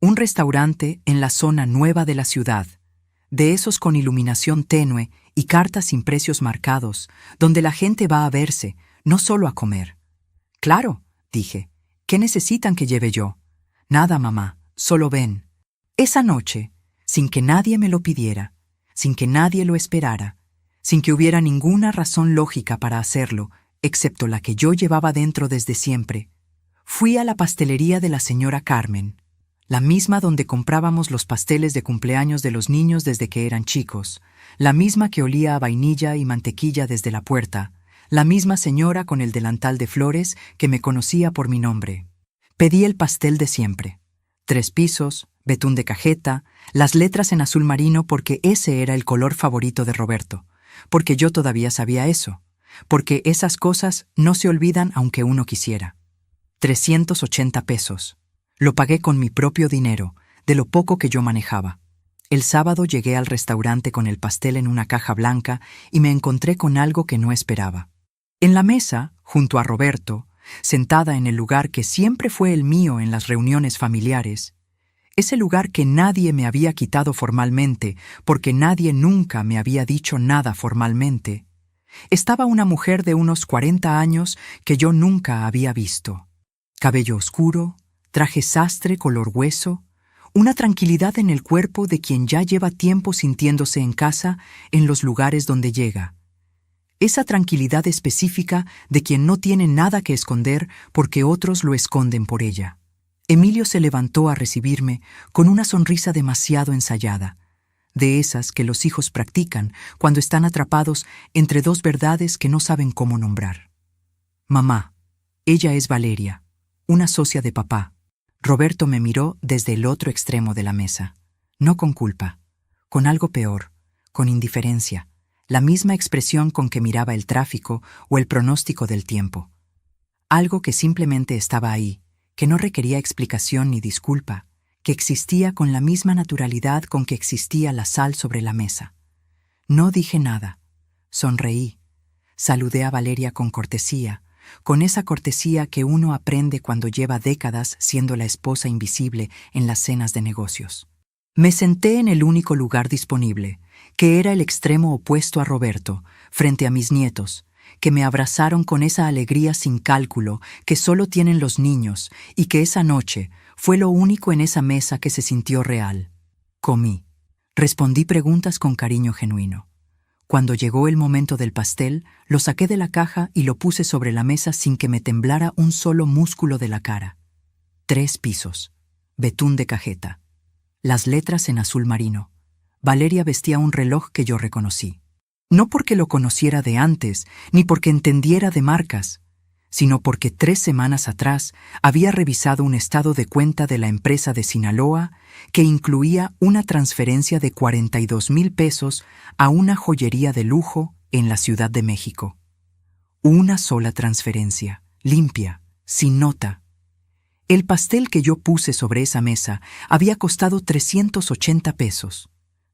Un restaurante en la zona nueva de la ciudad, de esos con iluminación tenue y cartas sin precios marcados, donde la gente va a verse, no solo a comer. «Claro», dije, «¿qué necesitan que lleve yo?» «Nada, mamá, solo ven». Esa noche, sin que nadie me lo pidiera, sin que nadie lo esperara, sin que hubiera ninguna razón lógica para hacerlo, excepto la que yo llevaba dentro desde siempre. Fui a la pastelería de la señora Carmen, la misma donde comprábamos los pasteles de cumpleaños de los niños desde que eran chicos, la misma que olía a vainilla y mantequilla desde la puerta, la misma señora con el delantal de flores que me conocía por mi nombre. Pedí el pastel de siempre. 3 pisos, betún de cajeta, las letras en azul marino porque ese era el color favorito de Roberto, porque yo todavía sabía eso, porque esas cosas no se olvidan aunque uno quisiera. 380 pesos. Lo pagué con mi propio dinero, de lo poco que yo manejaba. El sábado llegué al restaurante con el pastel en una caja blanca y me encontré con algo que no esperaba. En la mesa, junto a Roberto, sentada en el lugar que siempre fue el mío en las reuniones familiares, ese lugar que nadie me había quitado formalmente porque nadie nunca me había dicho nada formalmente, estaba una mujer de unos 40 años que yo nunca había visto. Cabello oscuro, traje sastre color hueso, una tranquilidad en el cuerpo de quien ya lleva tiempo sintiéndose en casa en los lugares donde llega. Esa tranquilidad específica de quien no tiene nada que esconder porque otros lo esconden por ella. Emilio se levantó a recibirme con una sonrisa demasiado ensayada, de esas que los hijos practican cuando están atrapados entre 2 verdades que no saben cómo nombrar. Mamá, ella es Valeria, una socia de papá. Roberto me miró desde el otro extremo de la mesa, no con culpa, con algo peor, con indiferencia, la misma expresión con que miraba el tráfico o el pronóstico del tiempo. Algo que simplemente estaba ahí, que no requería explicación ni disculpa, que existía con la misma naturalidad con que existía la sal sobre la mesa. No dije nada, sonreí, saludé a Valeria con cortesía, con esa cortesía que uno aprende cuando lleva décadas siendo la esposa invisible en las cenas de negocios. Me senté en el único lugar disponible, que era el extremo opuesto a Roberto, frente a mis nietos, que me abrazaron con esa alegría sin cálculo que solo tienen los niños y que esa noche fue lo único en esa mesa que se sintió real. Comí. Respondí preguntas con cariño genuino. Cuando llegó el momento del pastel, lo saqué de la caja y lo puse sobre la mesa sin que me temblara un solo músculo de la cara. 3 pisos. Betún de cajeta. Las letras en azul marino. Valeria vestía un reloj que yo reconocí. No porque lo conociera de antes, ni porque entendiera de marcas, sino porque 3 semanas atrás había revisado un estado de cuenta de la empresa de Sinaloa que incluía una transferencia de 42,000 pesos a una joyería de lujo en la Ciudad de México. Una sola transferencia, limpia, sin nota. El pastel que yo puse sobre esa mesa había costado 380 pesos,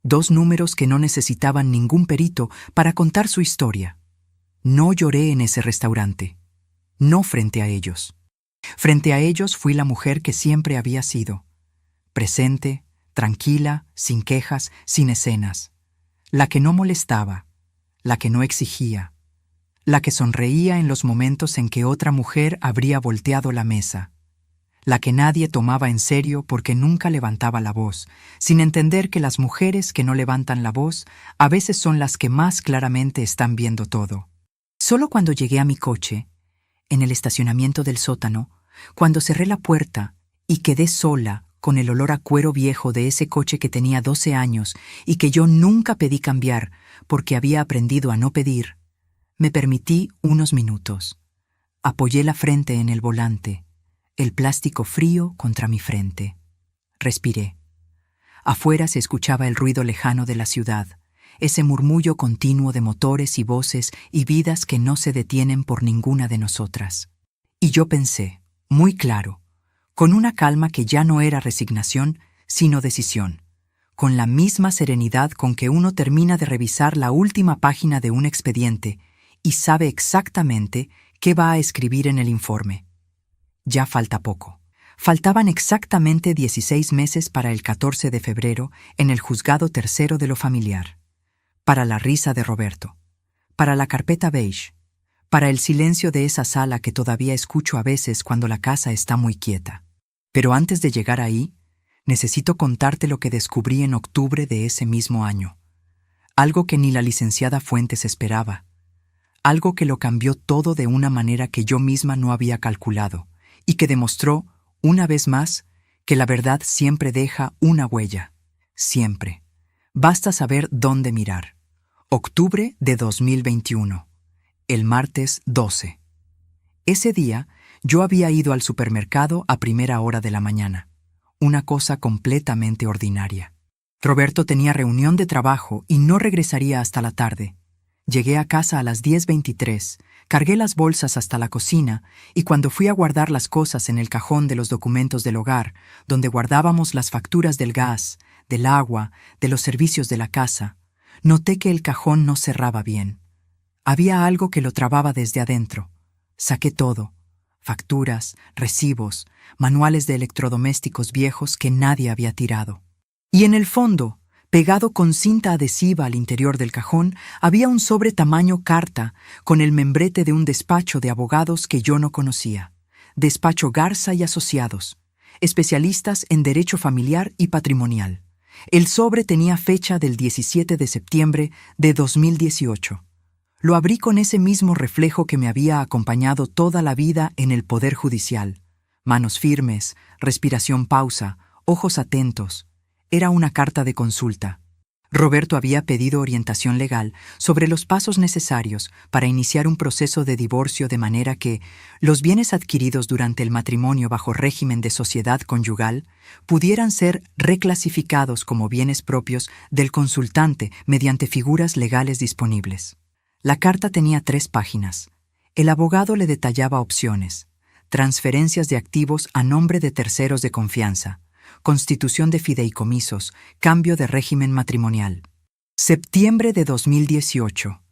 2 números que no necesitaban ningún perito para contar su historia. No lloré en ese restaurante. No frente a ellos. Frente a ellos fui la mujer que siempre había sido. Presente, tranquila, sin quejas, sin escenas. La que no molestaba, la que no exigía, la que sonreía en los momentos en que otra mujer habría volteado la mesa, la que nadie tomaba en serio porque nunca levantaba la voz, sin entender que las mujeres que no levantan la voz a veces son las que más claramente están viendo todo. Solo cuando llegué a mi coche, en el estacionamiento del sótano, cuando cerré la puerta y quedé sola con el olor a cuero viejo de ese coche que tenía 12 años y que yo nunca pedí cambiar porque había aprendido a no pedir, me permití unos minutos. Apoyé la frente en el volante, el plástico frío contra mi frente. Respiré. Afuera se escuchaba el ruido lejano de la ciudad, ese murmullo continuo de motores y voces y vidas que no se detienen por ninguna de nosotras. Y yo pensé, muy claro, con una calma que ya no era resignación, sino decisión, con la misma serenidad con que uno termina de revisar la última página de un expediente y sabe exactamente qué va a escribir en el informe. Ya falta poco. Faltaban exactamente 16 meses para el 14 de febrero en el juzgado tercero de lo familiar. Para la risa de Roberto, para la carpeta beige, para el silencio de esa sala que todavía escucho a veces cuando la casa está muy quieta. Pero antes de llegar ahí, Necesito contarte lo que descubrí en octubre de ese mismo año. Algo que ni la licenciada Fuentes esperaba. Algo que lo cambió todo de una manera que yo misma no había calculado y que demostró, una vez más, que la verdad siempre deja una huella. Siempre. Basta saber dónde mirar. Octubre de 2021. El martes 12. Ese día, yo había ido al supermercado a primera hora de la mañana. Una cosa completamente ordinaria. Roberto tenía reunión de trabajo y no regresaría hasta la tarde. Llegué a casa a las 10:23, cargué las bolsas hasta la cocina y cuando fui a guardar las cosas en el cajón de los documentos del hogar, donde guardábamos las facturas del gas, del agua, de los servicios de la casa, noté que el cajón no cerraba bien. Había algo que lo trababa desde adentro. Saqué todo: facturas, recibos, manuales de electrodomésticos viejos que nadie había tirado. Y en el fondo, pegado con cinta adhesiva al interior del cajón, había un sobre tamaño carta con el membrete de un despacho de abogados que yo no conocía. Despacho Garza y Asociados, especialistas en derecho familiar y patrimonial. El sobre tenía fecha del 17 de septiembre de 2018. Lo abrí con ese mismo reflejo que me había acompañado toda la vida en el Poder Judicial. Manos firmes, respiración pausa, ojos atentos. Era una carta de consulta. Roberto había pedido orientación legal sobre los pasos necesarios para iniciar un proceso de divorcio de manera que los bienes adquiridos durante el matrimonio bajo régimen de sociedad conyugal pudieran ser reclasificados como bienes propios del consultante mediante figuras legales disponibles. La carta tenía 3 páginas. El abogado le detallaba opciones: transferencias de activos a nombre de terceros de confianza, constitución de fideicomisos, cambio de régimen matrimonial. Septiembre de 2018,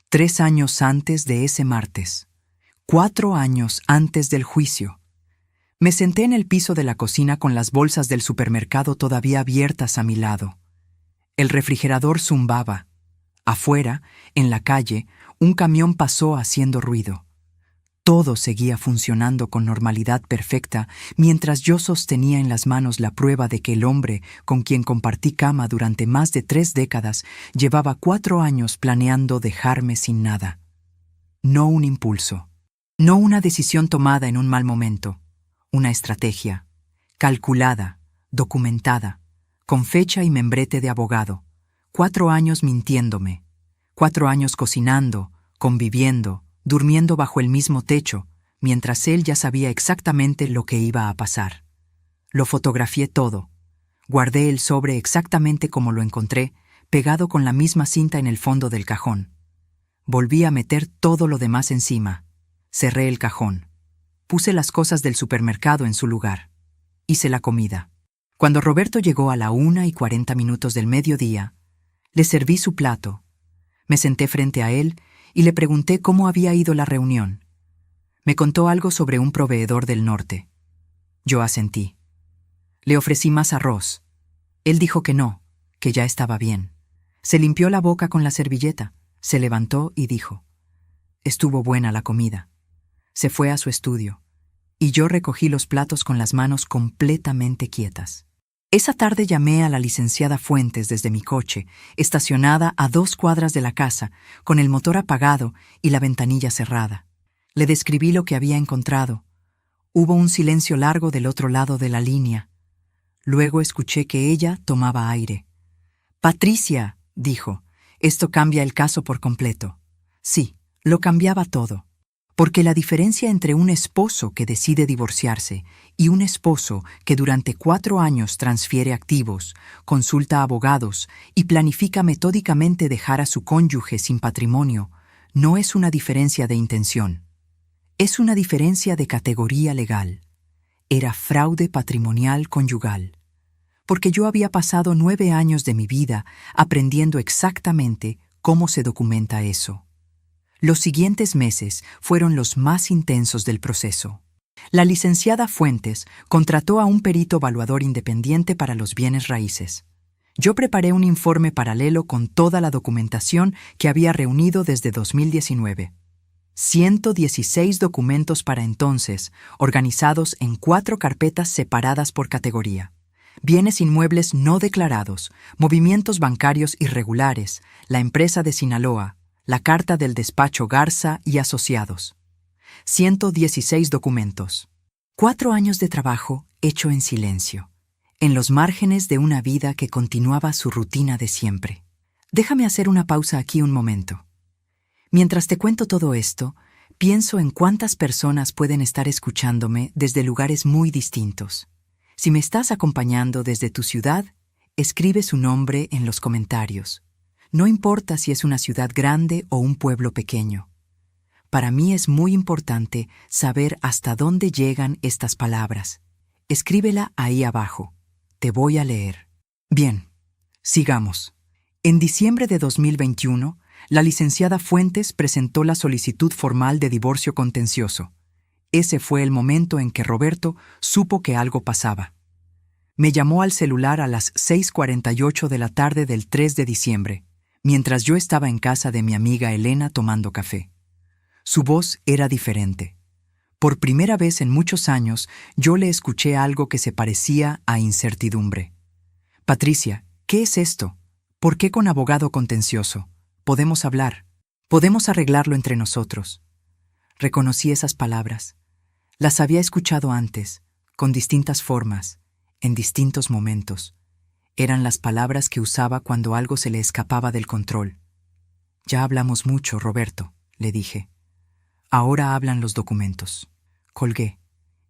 3 años antes de ese martes, 4 años antes del juicio. Me senté en el piso de la cocina con las bolsas del supermercado todavía abiertas a mi lado. El refrigerador zumbaba. Afuera, en la calle, un camión pasó haciendo ruido. Todo seguía funcionando con normalidad perfecta mientras yo sostenía en las manos la prueba de que el hombre con quien compartí cama durante más de 3 décadas llevaba 4 años planeando dejarme sin nada. No un impulso, no una decisión tomada en un mal momento, una estrategia, calculada, documentada, con fecha y membrete de abogado. 4 años mintiéndome, 4 años cocinando, conviviendo, durmiendo bajo el mismo techo, mientras él ya sabía exactamente lo que iba a pasar. Lo fotografié todo. Guardé el sobre exactamente como lo encontré, pegado con la misma cinta en el fondo del cajón. Volví a meter todo lo demás encima. Cerré el cajón. Puse las cosas del supermercado en su lugar. Hice la comida. Cuando Roberto llegó a la 1:40 del mediodía, le serví su plato. Me senté frente a él y le pregunté cómo había ido la reunión. Me contó algo sobre un proveedor del norte. Yo asentí. Le ofrecí más arroz. Él dijo que no, que ya estaba bien. Se limpió la boca con la servilleta, se levantó y dijo: estuvo buena la comida. Se fue a su estudio, y yo recogí los platos con las manos completamente quietas. Esa tarde llamé a la licenciada Fuentes desde mi coche, estacionada a 2 cuadras de la casa, con el motor apagado y la ventanilla cerrada. Le describí lo que había encontrado. Hubo un silencio largo del otro lado de la línea. Luego escuché que ella tomaba aire. «Patricia», dijo, «esto cambia el caso por completo». Sí, lo cambiaba todo. Porque la diferencia entre un esposo que decide divorciarse y un esposo que durante 4 años transfiere activos, consulta abogados y planifica metódicamente dejar a su cónyuge sin patrimonio, no es una diferencia de intención. Es una diferencia de categoría legal. Era fraude patrimonial conyugal. Porque yo había pasado 9 años de mi vida aprendiendo exactamente cómo se documenta eso. Los siguientes meses fueron los más intensos del proceso. La licenciada Fuentes contrató a un perito evaluador independiente para los bienes raíces. Yo preparé un informe paralelo con toda la documentación que había reunido desde 2019. 116 documentos para entonces, organizados en 4 carpetas separadas por categoría. bienes inmuebles no declarados, movimientos bancarios irregulares, la empresa de Sinaloa, la carta del despacho Garza y Asociados. 116 documentos. 4 años de trabajo hecho en silencio, en los márgenes de una vida que continuaba su rutina de siempre. Déjame hacer una pausa aquí un momento. Mientras te cuento todo esto, pienso en cuántas personas pueden estar escuchándome desde lugares muy distintos. Si me estás acompañando desde tu ciudad, escribe su nombre en los comentarios. No importa si es una ciudad grande o un pueblo pequeño. Para mí es muy importante saber hasta dónde llegan estas palabras. Escríbela ahí abajo. Te voy a leer. Bien, sigamos. En diciembre de 2021, la licenciada Fuentes presentó la solicitud formal de divorcio contencioso. Ese fue el momento en que Roberto supo que algo pasaba. Me llamó al celular a las 6:48 de la tarde del 3 de diciembre, mientras yo estaba en casa de mi amiga Elena tomando café. Su voz era diferente. Por primera vez en muchos años, yo le escuché algo que se parecía a incertidumbre. Patricia, ¿qué es esto? ¿Por qué con abogado contencioso? Podemos hablar. Podemos arreglarlo entre nosotros. Reconocí esas palabras. Las había escuchado antes, con distintas formas, en distintos momentos. Eran las palabras que usaba cuando algo se le escapaba del control. Ya hablamos mucho, Roberto, le dije. Ahora hablan los documentos. Colgué.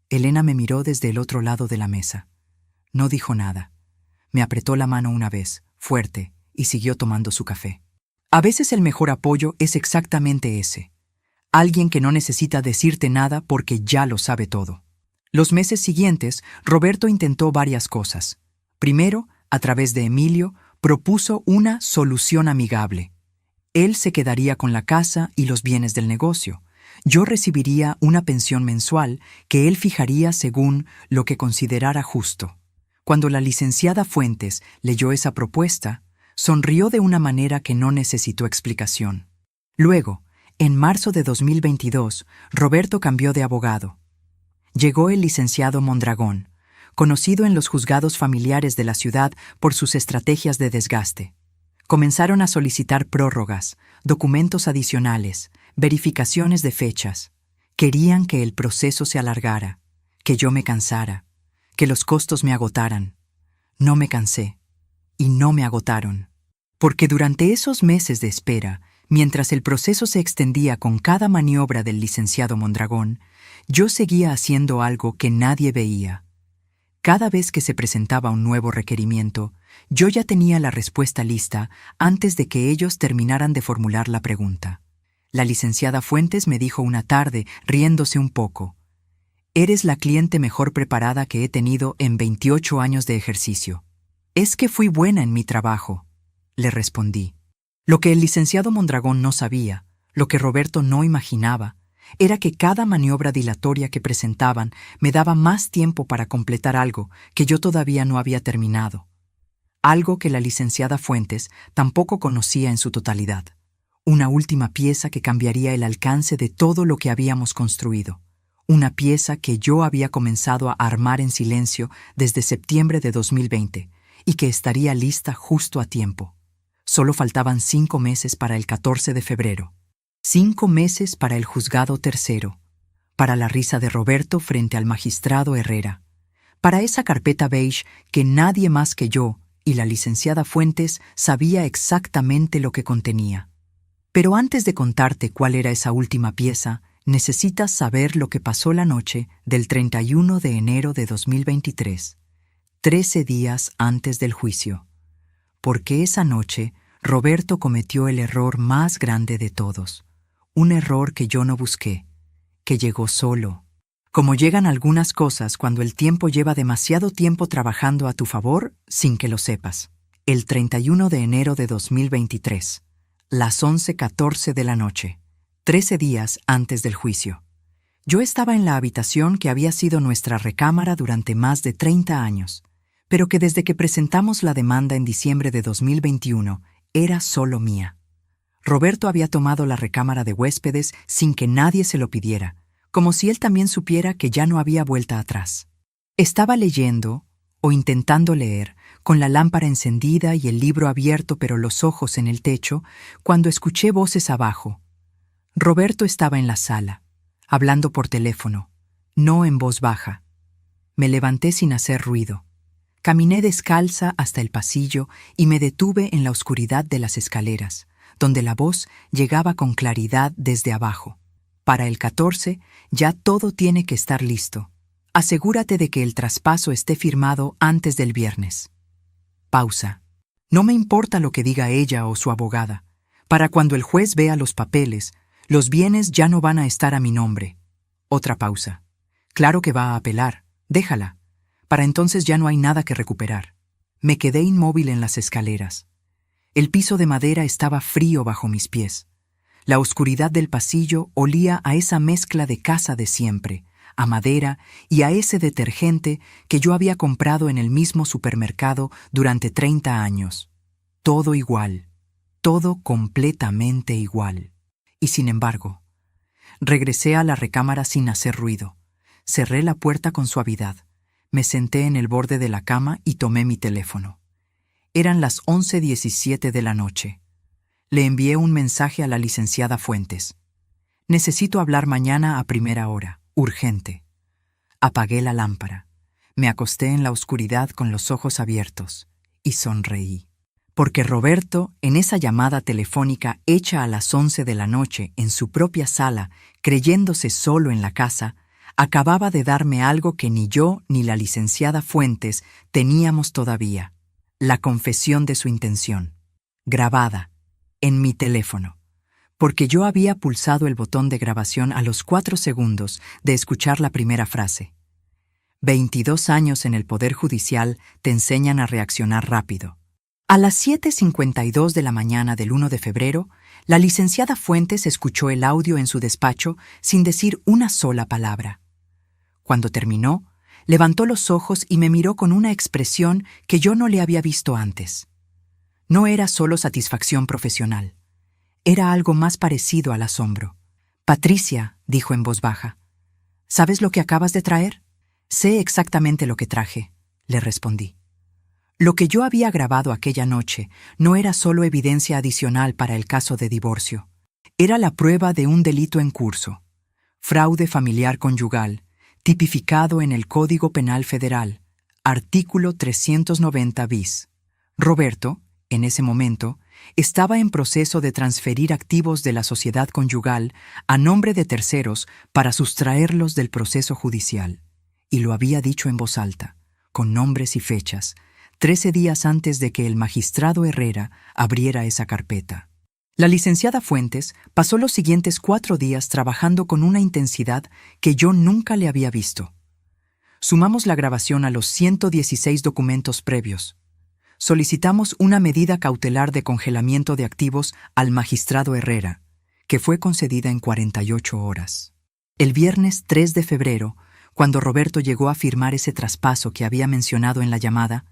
Elena me miró desde el otro lado de la mesa. No dijo nada. Me apretó la mano una vez, fuerte, y siguió tomando su café. A veces el mejor apoyo es exactamente ese. Alguien que no necesita decirte nada porque ya lo sabe todo. Los meses siguientes, Roberto intentó varias cosas. Primero, a través de Emilio, propuso una solución amigable. Él se quedaría con la casa y los bienes del negocio. Yo recibiría una pensión mensual que él fijaría según lo que considerara justo. Cuando la licenciada Fuentes leyó esa propuesta, sonrió de una manera que no necesitó explicación. Luego, en marzo de 2022, Roberto cambió de abogado. Llegó el licenciado Mondragón, conocido en los juzgados familiares de la ciudad por sus estrategias de desgaste. Comenzaron a solicitar prórrogas, documentos adicionales, verificaciones de fechas. Querían que el proceso se alargara, que yo me cansara, que los costos me agotaran. No me cansé, y no me agotaron. Porque durante esos meses de espera, mientras el proceso se extendía con cada maniobra del licenciado Mondragón, yo seguía haciendo algo que nadie veía. Cada vez que se presentaba un nuevo requerimiento, yo ya tenía la respuesta lista antes de que ellos terminaran de formular la pregunta. La licenciada Fuentes me dijo una tarde, riéndose un poco: «Eres la cliente mejor preparada que he tenido en 28 años de ejercicio». «Es que fui buena en mi trabajo», le respondí. Lo que el licenciado Mondragón no sabía, lo que Roberto no imaginaba, era que cada maniobra dilatoria que presentaban me daba más tiempo para completar algo que yo todavía no había terminado. Algo que la licenciada Fuentes tampoco conocía en su totalidad. Una última pieza que cambiaría el alcance de todo lo que habíamos construido. Una pieza que yo había comenzado a armar en silencio desde septiembre de 2020 y que estaría lista justo a tiempo. Solo faltaban 5 meses para el 14 de febrero. 5 meses para el juzgado tercero, para la risa de Roberto frente al magistrado Herrera, para esa carpeta beige que nadie más que yo y la licenciada Fuentes sabía exactamente lo que contenía. Pero antes de contarte cuál era esa última pieza, necesitas saber lo que pasó la noche del 31 de enero de 2023, 13 días antes del juicio. Porque esa noche Roberto cometió el error más grande de todos. Un error que yo no busqué, que llegó solo. Como llegan algunas cosas cuando el tiempo lleva demasiado tiempo trabajando a tu favor sin que lo sepas. El 31 de enero de 2023, las 11:14 de la noche, 13 días antes del juicio. Yo estaba en la habitación que había sido nuestra recámara durante más de 30 años, pero que desde que presentamos la demanda en diciembre de 2021 era solo mía. Roberto había tomado la recámara de huéspedes sin que nadie se lo pidiera, como si él también supiera que ya no había vuelta atrás. Estaba leyendo, o intentando leer, con la lámpara encendida y el libro abierto pero los ojos en el techo, cuando escuché voces abajo. Roberto estaba en la sala, hablando por teléfono, no en voz baja. Me levanté sin hacer ruido. Caminé descalza hasta el pasillo y me detuve en la oscuridad de las escaleras, donde la voz llegaba con claridad desde abajo. Para el 14, ya todo tiene que estar listo. Asegúrate de que el traspaso esté firmado antes del viernes. Pausa. No me importa lo que diga ella o su abogada. Para cuando el juez vea los papeles, los bienes ya no van a estar a mi nombre. Otra pausa. Claro que va a apelar. Déjala. Para entonces ya no hay nada que recuperar. Me quedé inmóvil en las escaleras. El piso de madera estaba frío bajo mis pies. La oscuridad del pasillo olía a esa mezcla de casa de siempre, a madera y a ese detergente que yo había comprado en el mismo supermercado durante 30 años. Todo igual, todo completamente igual. Y sin embargo, regresé a la recámara sin hacer ruido. Cerré la puerta con suavidad. Me senté en el borde de la cama y tomé mi teléfono. Eran las 11:17 de la noche. Le envié un mensaje a la licenciada Fuentes. Necesito hablar mañana a primera hora, urgente. Apagué la lámpara. Me acosté en la oscuridad con los ojos abiertos y sonreí. Porque Roberto, en esa llamada telefónica hecha a las 11 de la noche en su propia sala, creyéndose solo en la casa, acababa de darme algo que ni yo ni la licenciada Fuentes teníamos todavía: la confesión de su intención, grabada, en mi teléfono, porque yo había pulsado el botón de grabación a los 4 segundos de escuchar la primera frase. 22 años en el Poder Judicial te enseñan a reaccionar rápido. A las 7:52 de la mañana del 1 de febrero, la licenciada Fuentes escuchó el audio en su despacho sin decir una sola palabra. Cuando terminó, levantó los ojos y me miró con una expresión que yo no le había visto antes. No era solo satisfacción profesional. Era algo más parecido al asombro. «Patricia», dijo en voz baja, «¿sabes lo que acabas de traer?» «Sé exactamente lo que traje», le respondí. Lo que yo había grabado aquella noche no era solo evidencia adicional para el caso de divorcio. Era la prueba de un delito en curso: fraude familiar conyugal, tipificado en el Código Penal Federal, artículo 390 bis. Roberto, en ese momento, estaba en proceso de transferir activos de la sociedad conyugal a nombre de terceros para sustraerlos del proceso judicial, y lo había dicho en voz alta, con nombres y fechas, 13 días antes de que el magistrado Herrera abriera esa carpeta. La licenciada Fuentes pasó los siguientes 4 días trabajando con una intensidad que yo nunca le había visto. Sumamos la grabación a los 116 documentos previos. Solicitamos una medida cautelar de congelamiento de activos al magistrado Herrera, que fue concedida en 48 horas. El viernes 3 de febrero, cuando Roberto llegó a firmar ese traspaso que había mencionado en la llamada,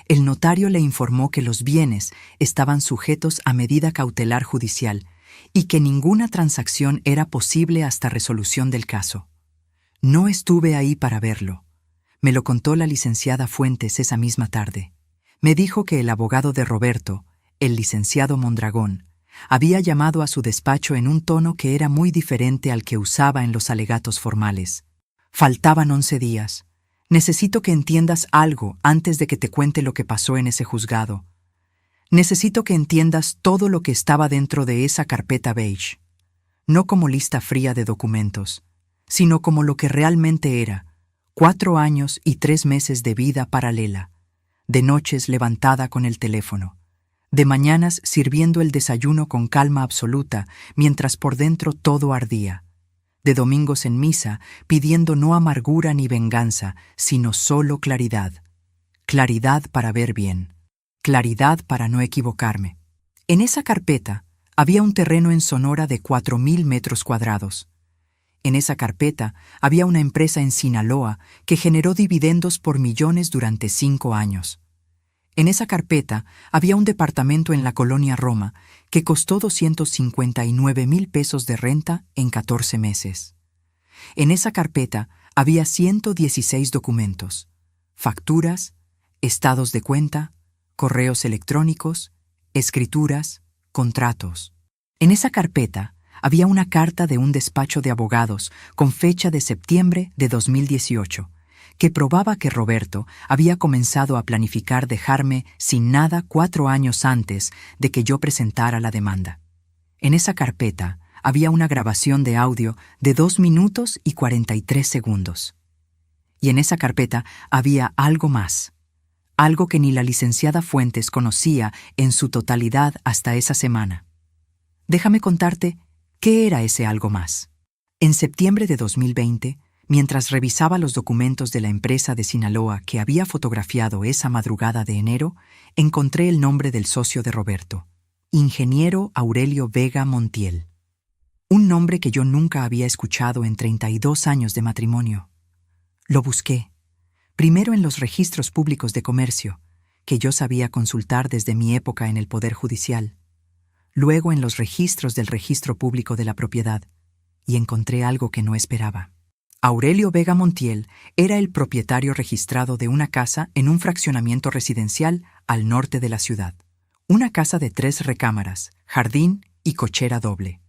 el notario le informó que los bienes estaban sujetos a medida cautelar judicial y que ninguna transacción era posible hasta resolución del caso. No estuve ahí para verlo. Me lo contó la licenciada Fuentes esa misma tarde. Me dijo que el abogado de Roberto, el licenciado Mondragón, había llamado a su despacho en un tono que era muy diferente al que usaba en los alegatos formales. Faltaban 11 días. Necesito que entiendas algo antes de que te cuente lo que pasó en ese juzgado. Necesito que entiendas todo lo que estaba dentro de esa carpeta beige. No como lista fría de documentos, sino como lo que realmente era: 4 años y 3 meses de vida paralela, de noches levantada con el teléfono, de mañanas sirviendo el desayuno con calma absoluta mientras por dentro todo ardía, de domingos en misa pidiendo no amargura ni venganza, sino solo claridad. Claridad para ver bien, claridad para no equivocarme. En esa carpeta había un terreno en Sonora de 4,000 metros cuadrados. En esa carpeta había una empresa en Sinaloa que generó dividendos por millones durante 5 años. En esa carpeta había un departamento en la colonia Roma que costó 259,000 pesos de renta en 14 meses. En esa carpeta había 116 documentos, facturas, estados de cuenta, correos electrónicos, escrituras, contratos. En esa carpeta había una carta de un despacho de abogados con fecha de septiembre de 2018, que probaba que Roberto había comenzado a planificar dejarme sin nada 4 años antes de que yo presentara la demanda. En esa carpeta había una grabación de audio de 2 minutos y 43 segundos. Y en esa carpeta había algo más, algo que ni la licenciada Fuentes conocía en su totalidad hasta esa semana. Déjame contarte qué era ese algo más. En septiembre de 2020, mientras revisaba los documentos de la empresa de Sinaloa que había fotografiado esa madrugada de enero, encontré el nombre del socio de Roberto, Ingeniero Aurelio Vega Montiel. Un nombre que yo nunca había escuchado en 32 años de matrimonio. Lo busqué, primero en los registros públicos de comercio, que yo sabía consultar desde mi época en el Poder Judicial, luego en los registros del Registro Público de la Propiedad, y encontré algo que no esperaba. Aurelio Vega Montiel era el propietario registrado de una casa en un fraccionamiento residencial al norte de la ciudad. Una casa de 3 recámaras, jardín y cochera doble,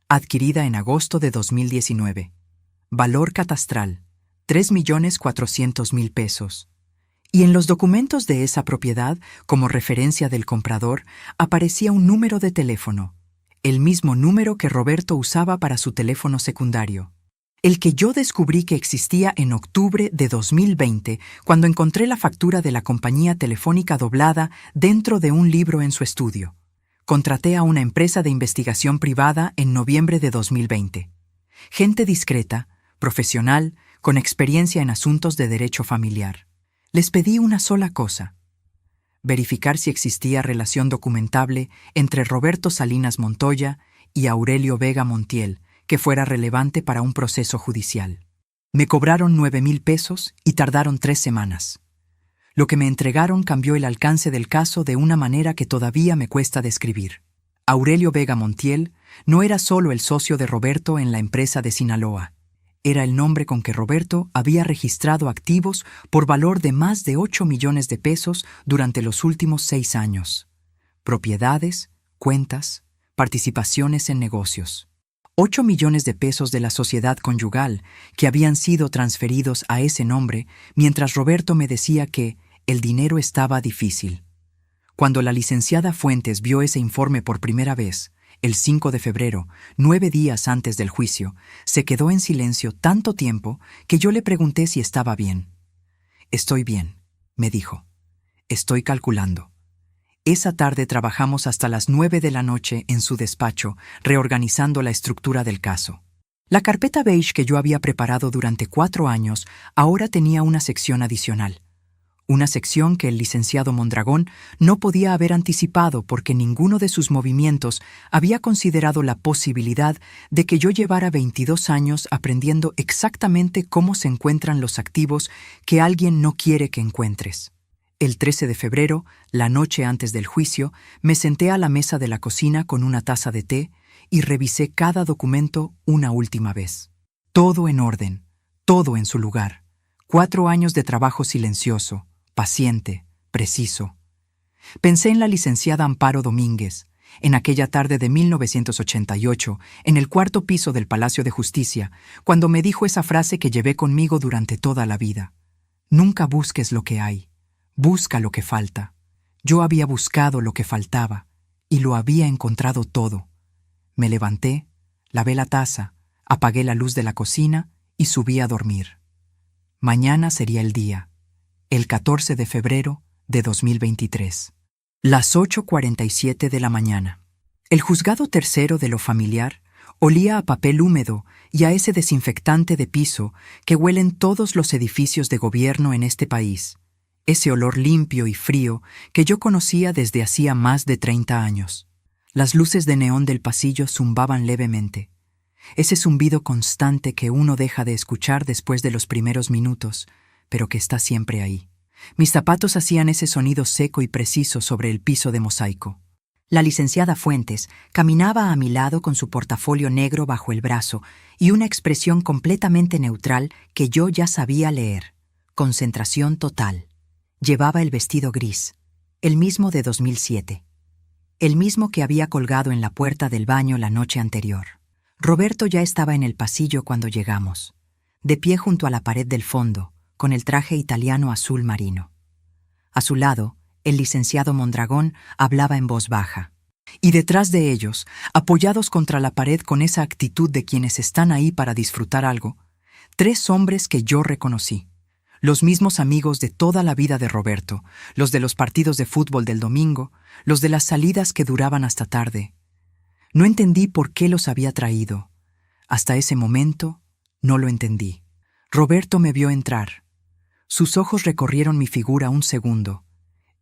adquirida en agosto de 2019. Valor catastral, 3.400.000 pesos. Y en los documentos de esa propiedad, como referencia del comprador, aparecía un número de teléfono, el mismo número que Roberto usaba para su teléfono secundario, el que yo descubrí que existía en octubre de 2020, cuando encontré la factura de la compañía telefónica doblada dentro de un libro en su estudio. Contraté a una empresa de investigación privada en noviembre de 2020. Gente discreta, profesional, con experiencia en asuntos de derecho familiar. Les pedí una sola cosa: verificar si existía relación documentable entre Roberto Salinas Montoya y Aurelio Vega Montiel, que fuera relevante para un proceso judicial. Me cobraron 9,000 pesos y tardaron 3 semanas. Lo que me entregaron cambió el alcance del caso de una manera que todavía me cuesta describir. Aurelio Vega Montiel no era solo el socio de Roberto en la empresa de Sinaloa. Era el nombre con que Roberto había registrado activos por valor de más de 8 millones de pesos durante los últimos 6 años. Propiedades, cuentas, participaciones en negocios. 8 millones de pesos de la sociedad conyugal que habían sido transferidos a ese nombre mientras Roberto me decía que el dinero estaba difícil. Cuando la licenciada Fuentes vio ese informe por primera vez, el 5 de febrero, 9 días antes del juicio, se quedó en silencio tanto tiempo que yo le pregunté si estaba bien. «Estoy bien», me dijo. «Estoy calculando». Esa tarde trabajamos hasta las 9 de la noche en su despacho, reorganizando la estructura del caso. La carpeta beige que yo había preparado durante 4 años ahora tenía una sección adicional. Una sección que el licenciado Mondragón no podía haber anticipado porque ninguno de sus movimientos había considerado la posibilidad de que yo llevara 22 años aprendiendo exactamente cómo se encuentran los activos que alguien no quiere que encuentres. El 13 de febrero, la noche antes del juicio, me senté a la mesa de la cocina con una taza de té y revisé cada documento una última vez. Todo en orden, todo en su lugar. 4 años de trabajo silencioso, paciente, preciso. Pensé en la licenciada Amparo Domínguez, en aquella tarde de 1988, en el 4º piso del Palacio de Justicia, cuando me dijo esa frase que llevé conmigo durante toda la vida. Nunca busques lo que hay, busca lo que falta. Yo había buscado lo que faltaba, y lo había encontrado todo. Me levanté, lavé la taza, apagué la luz de la cocina y subí a dormir. Mañana sería el día. El 14 de febrero de 2023. Las 8:47 de la mañana. El juzgado tercero de lo familiar olía a papel húmedo y a ese desinfectante de piso que huelen todos los edificios de gobierno en este país. Ese olor limpio y frío que yo conocía desde hacía más de 30 años. Las luces de neón del pasillo zumbaban levemente. Ese zumbido constante que uno deja de escuchar después de los primeros minutos, pero que está siempre ahí. Mis zapatos hacían ese sonido seco y preciso sobre el piso de mosaico. La licenciada Fuentes caminaba a mi lado con su portafolio negro bajo el brazo y una expresión completamente neutral que yo ya sabía leer. Concentración total. Llevaba el vestido gris, el mismo de 2007, el mismo que había colgado en la puerta del baño la noche anterior. Roberto ya estaba en el pasillo cuando llegamos, de pie junto a la pared del fondo, con el traje italiano azul marino. A su lado, el licenciado Mondragón hablaba en voz baja. Y detrás de ellos, apoyados contra la pared con esa actitud de quienes están ahí para disfrutar algo, 3 hombres que yo reconocí. Los mismos amigos de toda la vida de Roberto, los de los partidos de fútbol del domingo, los de las salidas que duraban hasta tarde. No entendí por qué los había traído. Hasta ese momento, no lo entendí. Roberto me vio entrar. Sus ojos recorrieron mi figura un segundo.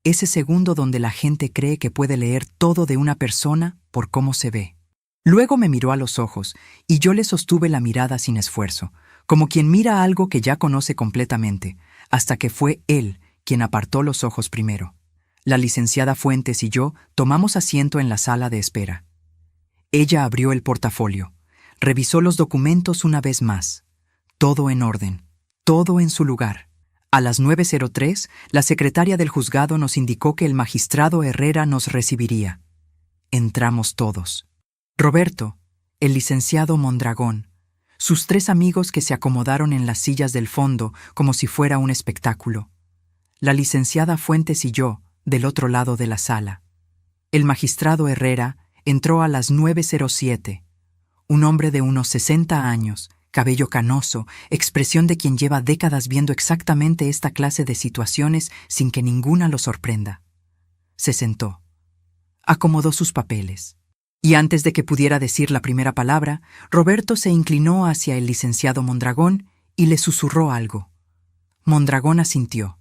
Ese segundo donde la gente cree que puede leer todo de una persona por cómo se ve. Luego me miró a los ojos y yo le sostuve la mirada sin esfuerzo, como quien mira algo que ya conoce completamente, hasta que fue él quien apartó los ojos primero. La licenciada Fuentes y yo tomamos asiento en la sala de espera. Ella abrió el portafolio, revisó los documentos una vez más. Todo en orden, todo en su lugar. A las 9:03, la secretaria del juzgado nos indicó que el magistrado Herrera nos recibiría. Entramos todos. Roberto, el licenciado Mondragón, sus 3 amigos que se acomodaron en las sillas del fondo como si fuera un espectáculo. La licenciada Fuentes y yo, del otro lado de la sala. El magistrado Herrera entró a las 9:07. Un hombre de unos 60 años, cabello canoso, expresión de quien lleva décadas viendo exactamente esta clase de situaciones sin que ninguna lo sorprenda. Se sentó. Acomodó sus papeles. Y antes de que pudiera decir la primera palabra, Roberto se inclinó hacia el licenciado Mondragón y le susurró algo. Mondragón asintió.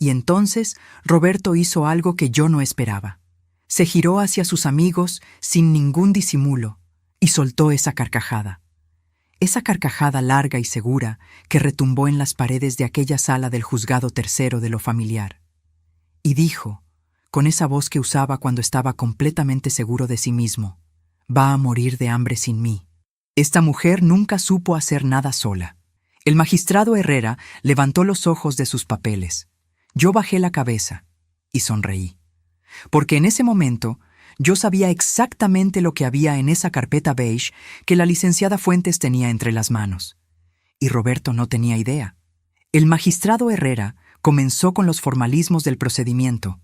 Y entonces Roberto hizo algo que yo no esperaba. Se giró hacia sus amigos sin ningún disimulo y soltó esa carcajada. Esa carcajada larga y segura que retumbó en las paredes de aquella sala del juzgado tercero de lo familiar. Y dijo, con esa voz que usaba cuando estaba completamente seguro de sí mismo, «Va a morir de hambre sin mí». Esta mujer nunca supo hacer nada sola. El magistrado Herrera levantó los ojos de sus papeles. Yo bajé la cabeza y sonreí. Porque en ese momento yo sabía exactamente lo que había en esa carpeta beige que la licenciada Fuentes tenía entre las manos. Y Roberto no tenía idea. El magistrado Herrera comenzó con los formalismos del procedimiento: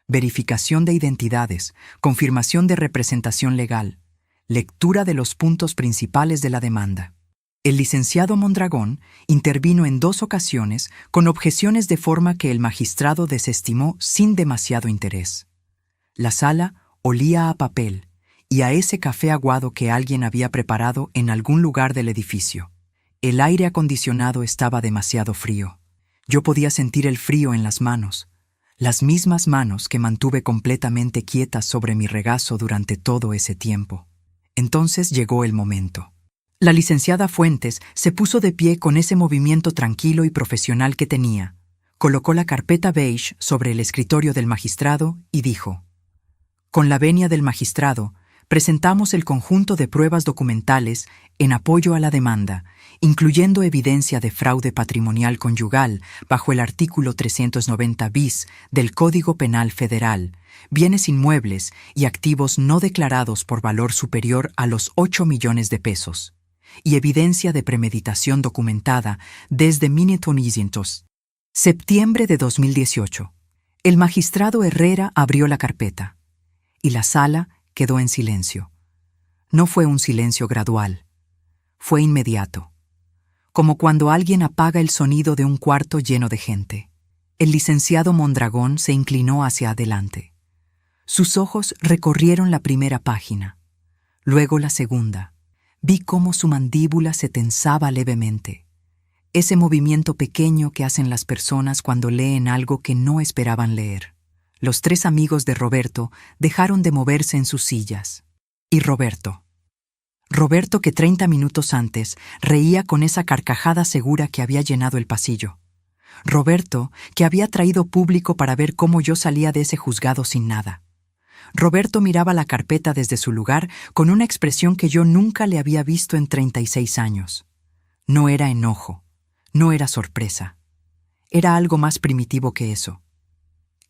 verificación de identidades, confirmación de representación legal, lectura de los puntos principales de la demanda. El licenciado Mondragón intervino en 2 ocasiones con objeciones de forma que el magistrado desestimó sin demasiado interés. La sala olía a papel y a ese café aguado que alguien había preparado en algún lugar del edificio. El aire acondicionado estaba demasiado frío. Yo podía sentir el frío en las manos, las mismas manos que mantuve completamente quietas sobre mi regazo durante todo ese tiempo. Entonces llegó el momento. La licenciada Fuentes se puso de pie con ese movimiento tranquilo y profesional que tenía, colocó la carpeta beige sobre el escritorio del magistrado y dijo: «Con la venia del magistrado, presentamos el conjunto de pruebas documentales en apoyo a la demanda, incluyendo evidencia de fraude patrimonial conyugal bajo el artículo 390 bis del Código Penal Federal, bienes inmuebles y activos no declarados por valor superior a los 8 millones de pesos, y evidencia de premeditación documentada desde 1900. Septiembre de 2018. El magistrado Herrera abrió la carpeta y la sala quedó en silencio. No fue un silencio gradual, fue inmediato, como cuando alguien apaga el sonido de un cuarto lleno de gente. El licenciado Mondragón se inclinó hacia adelante. Sus ojos recorrieron la primera página, luego la segunda. Vi cómo su mandíbula se tensaba levemente, ese movimiento pequeño que hacen las personas cuando leen algo que no esperaban leer. Los 3 amigos de Roberto dejaron de moverse en sus sillas. Y Roberto, que 30 minutos antes reía con esa carcajada segura que había llenado el pasillo. Roberto, que había traído público para ver cómo yo salía de ese juzgado sin nada. Roberto miraba la carpeta desde su lugar con una expresión que yo nunca le había visto en 36 años. No era enojo, no era sorpresa. Era algo más primitivo que eso.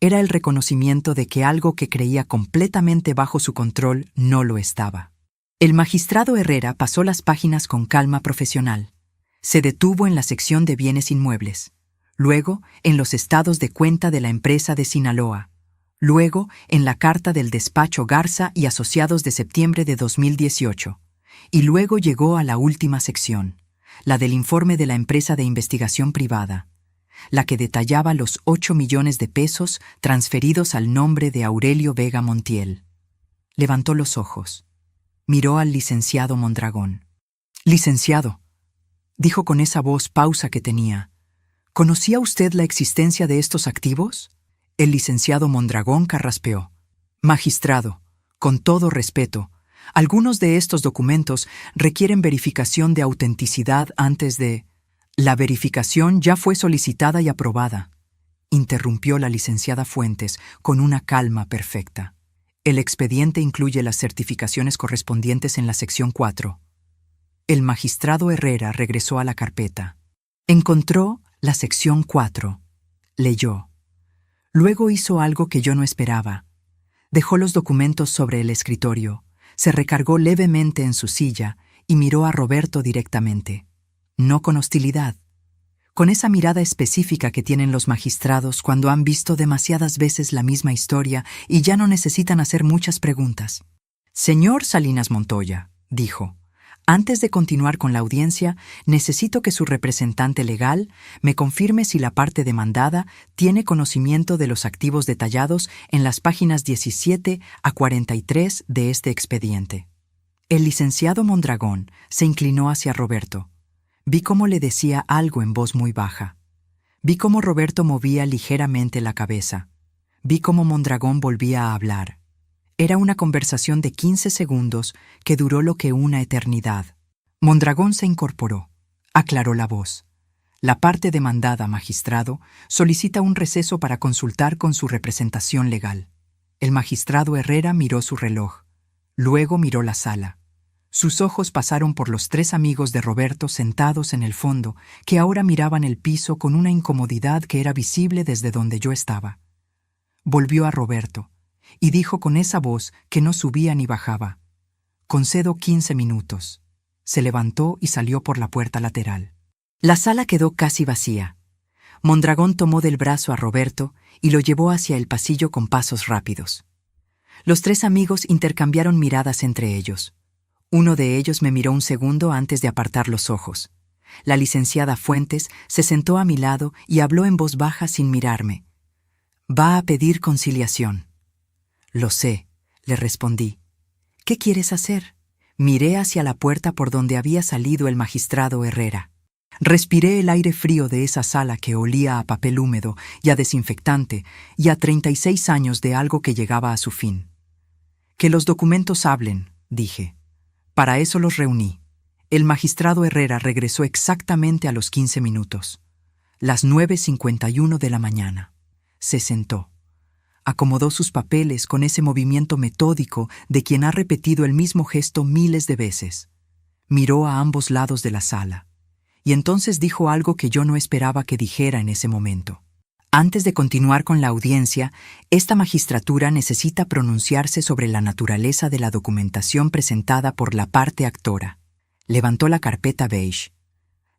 Era el reconocimiento de que algo que creía completamente bajo su control no lo estaba. El magistrado Herrera pasó las páginas con calma profesional. Se detuvo en la sección de bienes inmuebles, luego en los estados de cuenta de la empresa de Sinaloa, luego en la carta del despacho Garza y Asociados de septiembre de 2018, y luego llegó a la última sección, la del informe de la empresa de investigación privada, la que detallaba los 8 millones de pesos transferidos al nombre de Aurelio Vega Montiel. Levantó los ojos. Miró al licenciado Mondragón. «Licenciado», dijo con esa voz pausa que tenía, «¿conocía usted la existencia de estos activos?» El licenciado Mondragón carraspeó. «Magistrado, con todo respeto, algunos de estos documentos requieren verificación de autenticidad antes de...» «La verificación ya fue solicitada y aprobada», interrumpió la licenciada Fuentes con una calma perfecta. «El expediente incluye las certificaciones correspondientes en la sección 4. El magistrado Herrera regresó a la carpeta. Encontró la sección 4. Leyó. Luego hizo algo que yo no esperaba. Dejó los documentos sobre el escritorio, se recargó levemente en su silla y miró a Roberto directamente. No con hostilidad, con esa mirada específica que tienen los magistrados cuando han visto demasiadas veces la misma historia y ya no necesitan hacer muchas preguntas. «Señor Salinas Montoya», dijo, «antes de continuar con la audiencia, necesito que su representante legal me confirme si la parte demandada tiene conocimiento de los activos detallados en las páginas 17 a 43 de este expediente». El licenciado Mondragón se inclinó hacia Roberto. Vi cómo le decía algo en voz muy baja. Vi cómo Roberto movía ligeramente la cabeza. Vi cómo Mondragón volvía a hablar. Era una conversación de 15 segundos que duró lo que una eternidad. Mondragón se incorporó. Aclaró la voz. «La parte demandada, magistrado, solicita un receso para consultar con su representación legal». El magistrado Herrera miró su reloj. Luego miró la sala. Sus ojos pasaron por los 3 amigos de Roberto sentados en el fondo, que ahora miraban el piso con una incomodidad que era visible desde donde yo estaba. Volvió a Roberto y dijo con esa voz que no subía ni bajaba: «Concedo 15 minutos». Se levantó y salió por la puerta lateral. La sala quedó casi vacía. Mondragón tomó del brazo a Roberto y lo llevó hacia el pasillo con pasos rápidos. Los 3 amigos intercambiaron miradas entre ellos. Uno de ellos me miró un segundo antes de apartar los ojos. La licenciada Fuentes se sentó a mi lado y habló en voz baja sin mirarme. «Va a pedir conciliación». «Lo sé», le respondí. «¿Qué quieres hacer?» Miré hacia la puerta por donde había salido el magistrado Herrera. Respiré el aire frío de esa sala que olía a papel húmedo y a desinfectante y a 36 años de algo que llegaba a su fin. «Que los documentos hablen», dije. Para eso los reuní. El magistrado Herrera regresó exactamente a los 15 minutos. Las 9:51 de la mañana. Se sentó. Acomodó sus papeles con ese movimiento metódico de quien ha repetido el mismo gesto miles de veces. Miró a ambos lados de la sala. Y entonces dijo algo que yo no esperaba que dijera en ese momento. Antes de continuar con la audiencia, esta magistratura necesita pronunciarse sobre la naturaleza de la documentación presentada por la parte actora. Levantó la carpeta beige.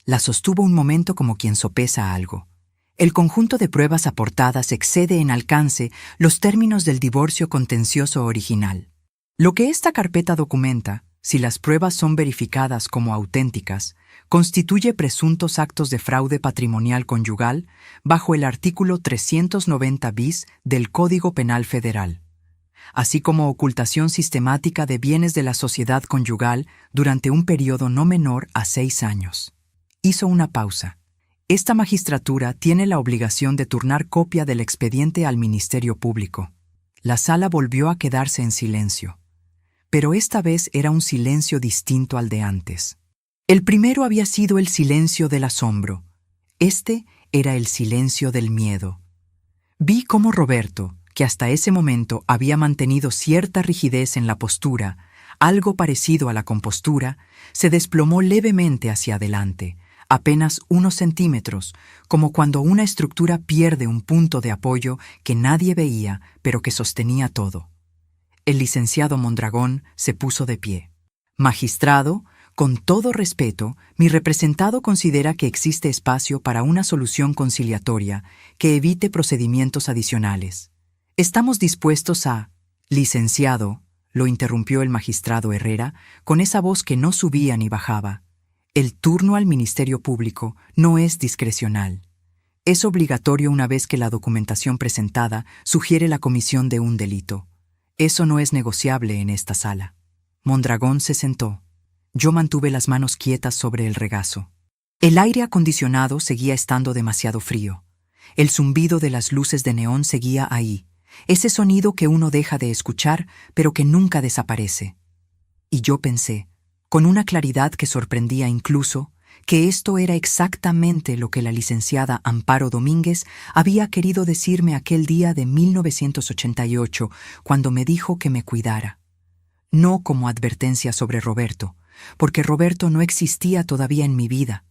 La sostuvo un momento como quien sopesa algo. El conjunto de pruebas aportadas excede en alcance los términos del divorcio contencioso original. Lo que esta carpeta documenta, si las pruebas son verificadas como auténticas, constituye presuntos actos de fraude patrimonial conyugal bajo el artículo 390 bis del Código Penal Federal, así como ocultación sistemática de bienes de la sociedad conyugal durante un periodo no menor a 6 años. Hizo una pausa. Esta magistratura tiene la obligación de turnar copia del expediente al Ministerio Público. La sala volvió a quedarse en silencio. Pero esta vez era un silencio distinto al de antes. El primero había sido el silencio del asombro. Este era el silencio del miedo. Vi cómo Roberto, que hasta ese momento había mantenido cierta rigidez en la postura, algo parecido a la compostura, se desplomó levemente hacia adelante, apenas unos centímetros, como cuando una estructura pierde un punto de apoyo que nadie veía, pero que sostenía todo. El licenciado Mondragón se puso de pie. Magistrado, con todo respeto, mi representado considera que existe espacio para una solución conciliatoria que evite procedimientos adicionales. Estamos dispuestos a... Licenciado, lo interrumpió el magistrado Herrera, con esa voz que no subía ni bajaba. El turno al Ministerio Público no es discrecional. Es obligatorio una vez que la documentación presentada sugiere la comisión de un delito. Eso no es negociable en esta sala. Mondragón se sentó. Yo mantuve las manos quietas sobre el regazo. El aire acondicionado seguía estando demasiado frío. El zumbido de las luces de neón seguía ahí, ese sonido que uno deja de escuchar, pero que nunca desaparece. Y yo pensé, con una claridad que sorprendía incluso, que esto era exactamente lo que la licenciada Amparo Domínguez había querido decirme aquel día de 1988, cuando me dijo que me cuidara. No como advertencia sobre Roberto, porque Roberto no existía todavía en mi vida,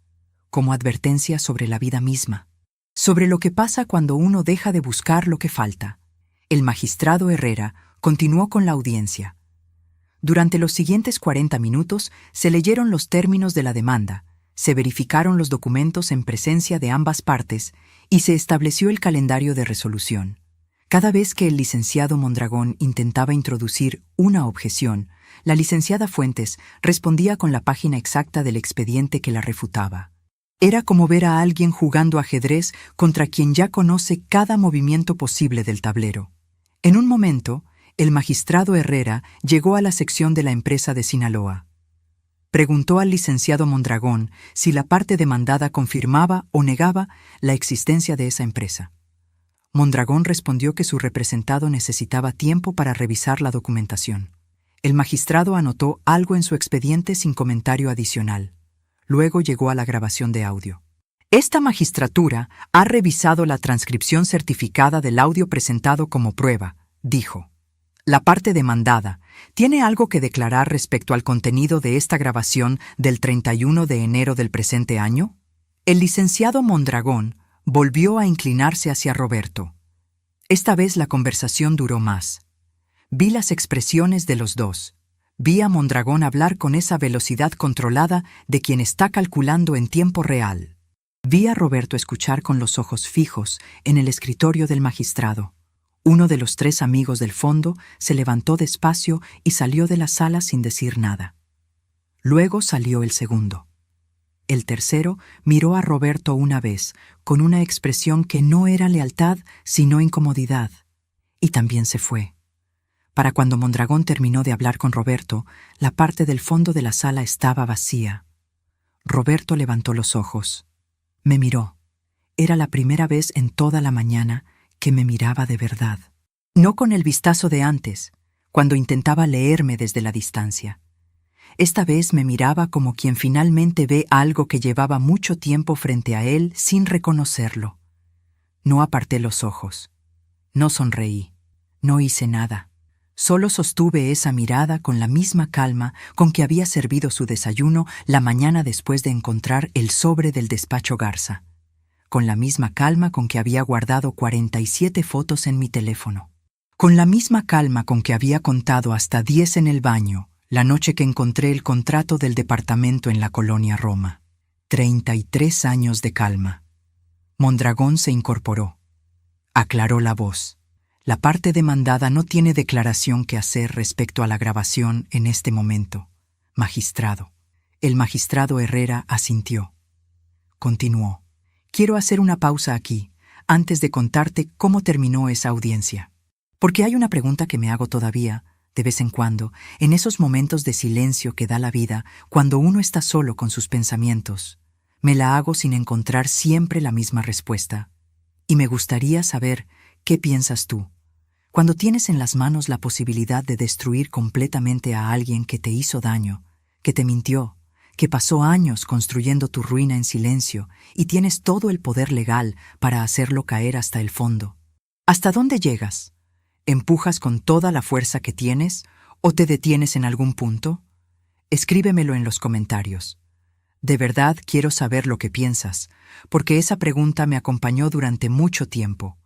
como advertencia sobre la vida misma, sobre lo que pasa cuando uno deja de buscar lo que falta. El magistrado Herrera continuó con la audiencia. Durante los siguientes 40 minutos se leyeron los términos de la demanda, se verificaron los documentos en presencia de ambas partes y se estableció el calendario de resolución. Cada vez que el licenciado Mondragón intentaba introducir una objeción, la licenciada Fuentes respondía con la página exacta del expediente que la refutaba. Era como ver a alguien jugando ajedrez contra quien ya conoce cada movimiento posible del tablero. En un momento, el magistrado Herrera llegó a la sección de la empresa de Sinaloa. Preguntó al licenciado Mondragón si la parte demandada confirmaba o negaba la existencia de esa empresa. Mondragón respondió que su representado necesitaba tiempo para revisar la documentación. El magistrado anotó algo en su expediente sin comentario adicional. Luego llegó a la grabación de audio. Esta magistratura ha revisado la transcripción certificada del audio presentado como prueba, dijo. La parte demandada tiene algo que declarar respecto al contenido de esta grabación del 31 de enero del presente año. El licenciado Mondragón volvió a inclinarse hacia Roberto. Esta vez la conversación duró más. Vi las expresiones de los dos. Vi a Mondragón hablar con esa velocidad controlada de quien está calculando en tiempo real. Vi a Roberto escuchar con los ojos fijos en el escritorio del magistrado. Uno de los 3 amigos del fondo se levantó despacio y salió de la sala sin decir nada. Luego salió el segundo. El tercero miró a Roberto una vez, con una expresión que no era lealtad, sino incomodidad, y también se fue. Para cuando Mondragón terminó de hablar con Roberto, la parte del fondo de la sala estaba vacía. Roberto levantó los ojos. Me miró. Era la primera vez en toda la mañana que me miraba de verdad. No con el vistazo de antes, cuando intentaba leerme desde la distancia. Esta vez me miraba como quien finalmente ve algo que llevaba mucho tiempo frente a él sin reconocerlo. No aparté los ojos. No sonreí. No hice nada. Solo sostuve esa mirada con la misma calma con que había servido su desayuno la mañana después de encontrar el sobre del despacho Garza, con la misma calma con que había guardado 47 fotos en mi teléfono, con la misma calma con que había contado hasta 10 en el baño la noche que encontré el contrato del departamento en la colonia Roma. 33 años de calma. Mondragón se incorporó. Aclaró la voz. La parte demandada no tiene declaración que hacer respecto a la grabación en este momento. Magistrado. El magistrado Herrera asintió. Continuó. Quiero hacer una pausa aquí, antes de contarte cómo terminó esa audiencia. Porque hay una pregunta que me hago todavía, de vez en cuando, en esos momentos de silencio que da la vida, cuando uno está solo con sus pensamientos. Me la hago sin encontrar siempre la misma respuesta. Y me gustaría saber qué piensas tú. Cuando tienes en las manos la posibilidad de destruir completamente a alguien que te hizo daño, que te mintió, que pasó años construyendo tu ruina en silencio y tienes todo el poder legal para hacerlo caer hasta el fondo. ¿Hasta dónde llegas? ¿Empujas con toda la fuerza que tienes o te detienes en algún punto? Escríbemelo en los comentarios. De verdad quiero saber lo que piensas, porque esa pregunta me acompañó durante mucho tiempo.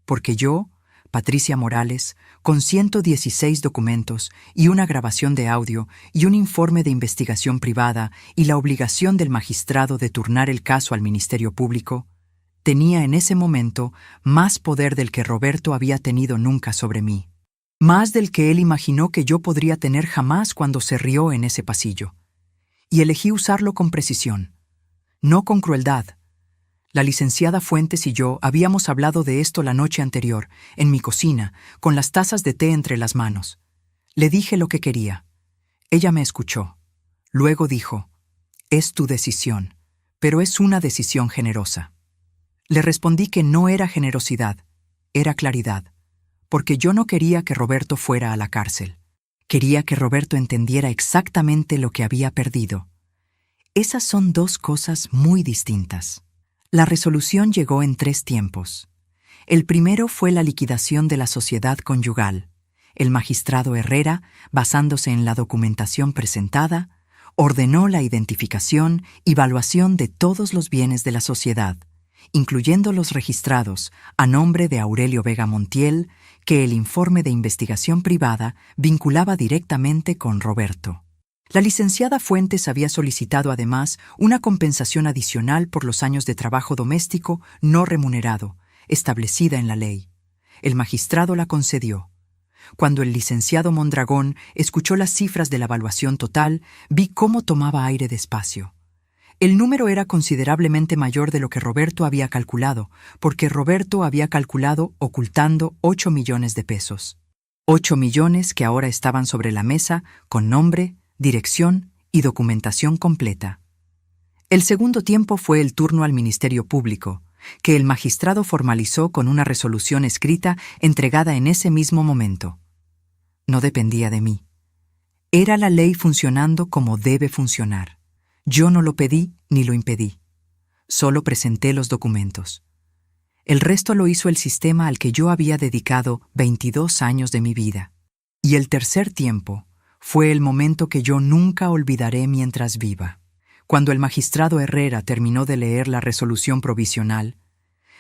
Porque yo, Patricia Morales, con 116 documentos y una grabación de audio y un informe de investigación privada y la obligación del magistrado de turnar el caso al Ministerio Público, tenía en ese momento más poder del que Roberto había tenido nunca sobre mí. Más del que él imaginó que yo podría tener jamás cuando se rió en ese pasillo. Y elegí usarlo con precisión, no con crueldad. La licenciada Fuentes y yo habíamos hablado de esto la noche anterior, en mi cocina, con las tazas de té entre las manos. Le dije lo que quería. Ella me escuchó. Luego dijo, «Es tu decisión, pero es una decisión generosa». Le respondí que no era generosidad, era claridad, porque yo no quería que Roberto fuera a la cárcel. Quería que Roberto entendiera exactamente lo que había perdido. Esas son dos cosas muy distintas. La resolución llegó en 3 tiempos. El primero fue la liquidación de la sociedad conyugal. El magistrado Herrera, basándose en la documentación presentada, ordenó la identificación y evaluación de todos los bienes de la sociedad, incluyendo los registrados a nombre de Aurelio Vega Montiel, que el informe de investigación privada vinculaba directamente con Roberto. La licenciada Fuentes había solicitado además una compensación adicional por los años de trabajo doméstico no remunerado, establecida en la ley. El magistrado la concedió. Cuando el licenciado Mondragón escuchó las cifras de la evaluación total, vi cómo tomaba aire despacio. El número era considerablemente mayor de lo que Roberto había calculado, porque Roberto había calculado ocultando 8 millones de pesos. 8 millones que ahora estaban sobre la mesa con nombre, dirección y documentación completa. El segundo tiempo fue el turno al Ministerio Público, que el magistrado formalizó con una resolución escrita entregada en ese mismo momento. No dependía de mí. Era la ley funcionando como debe funcionar. Yo no lo pedí ni lo impedí. Solo presenté los documentos. El resto lo hizo el sistema al que yo había dedicado 22 años de mi vida. Y el tercer tiempo fue el momento que yo nunca olvidaré mientras viva. Cuando el magistrado Herrera terminó de leer la resolución provisional,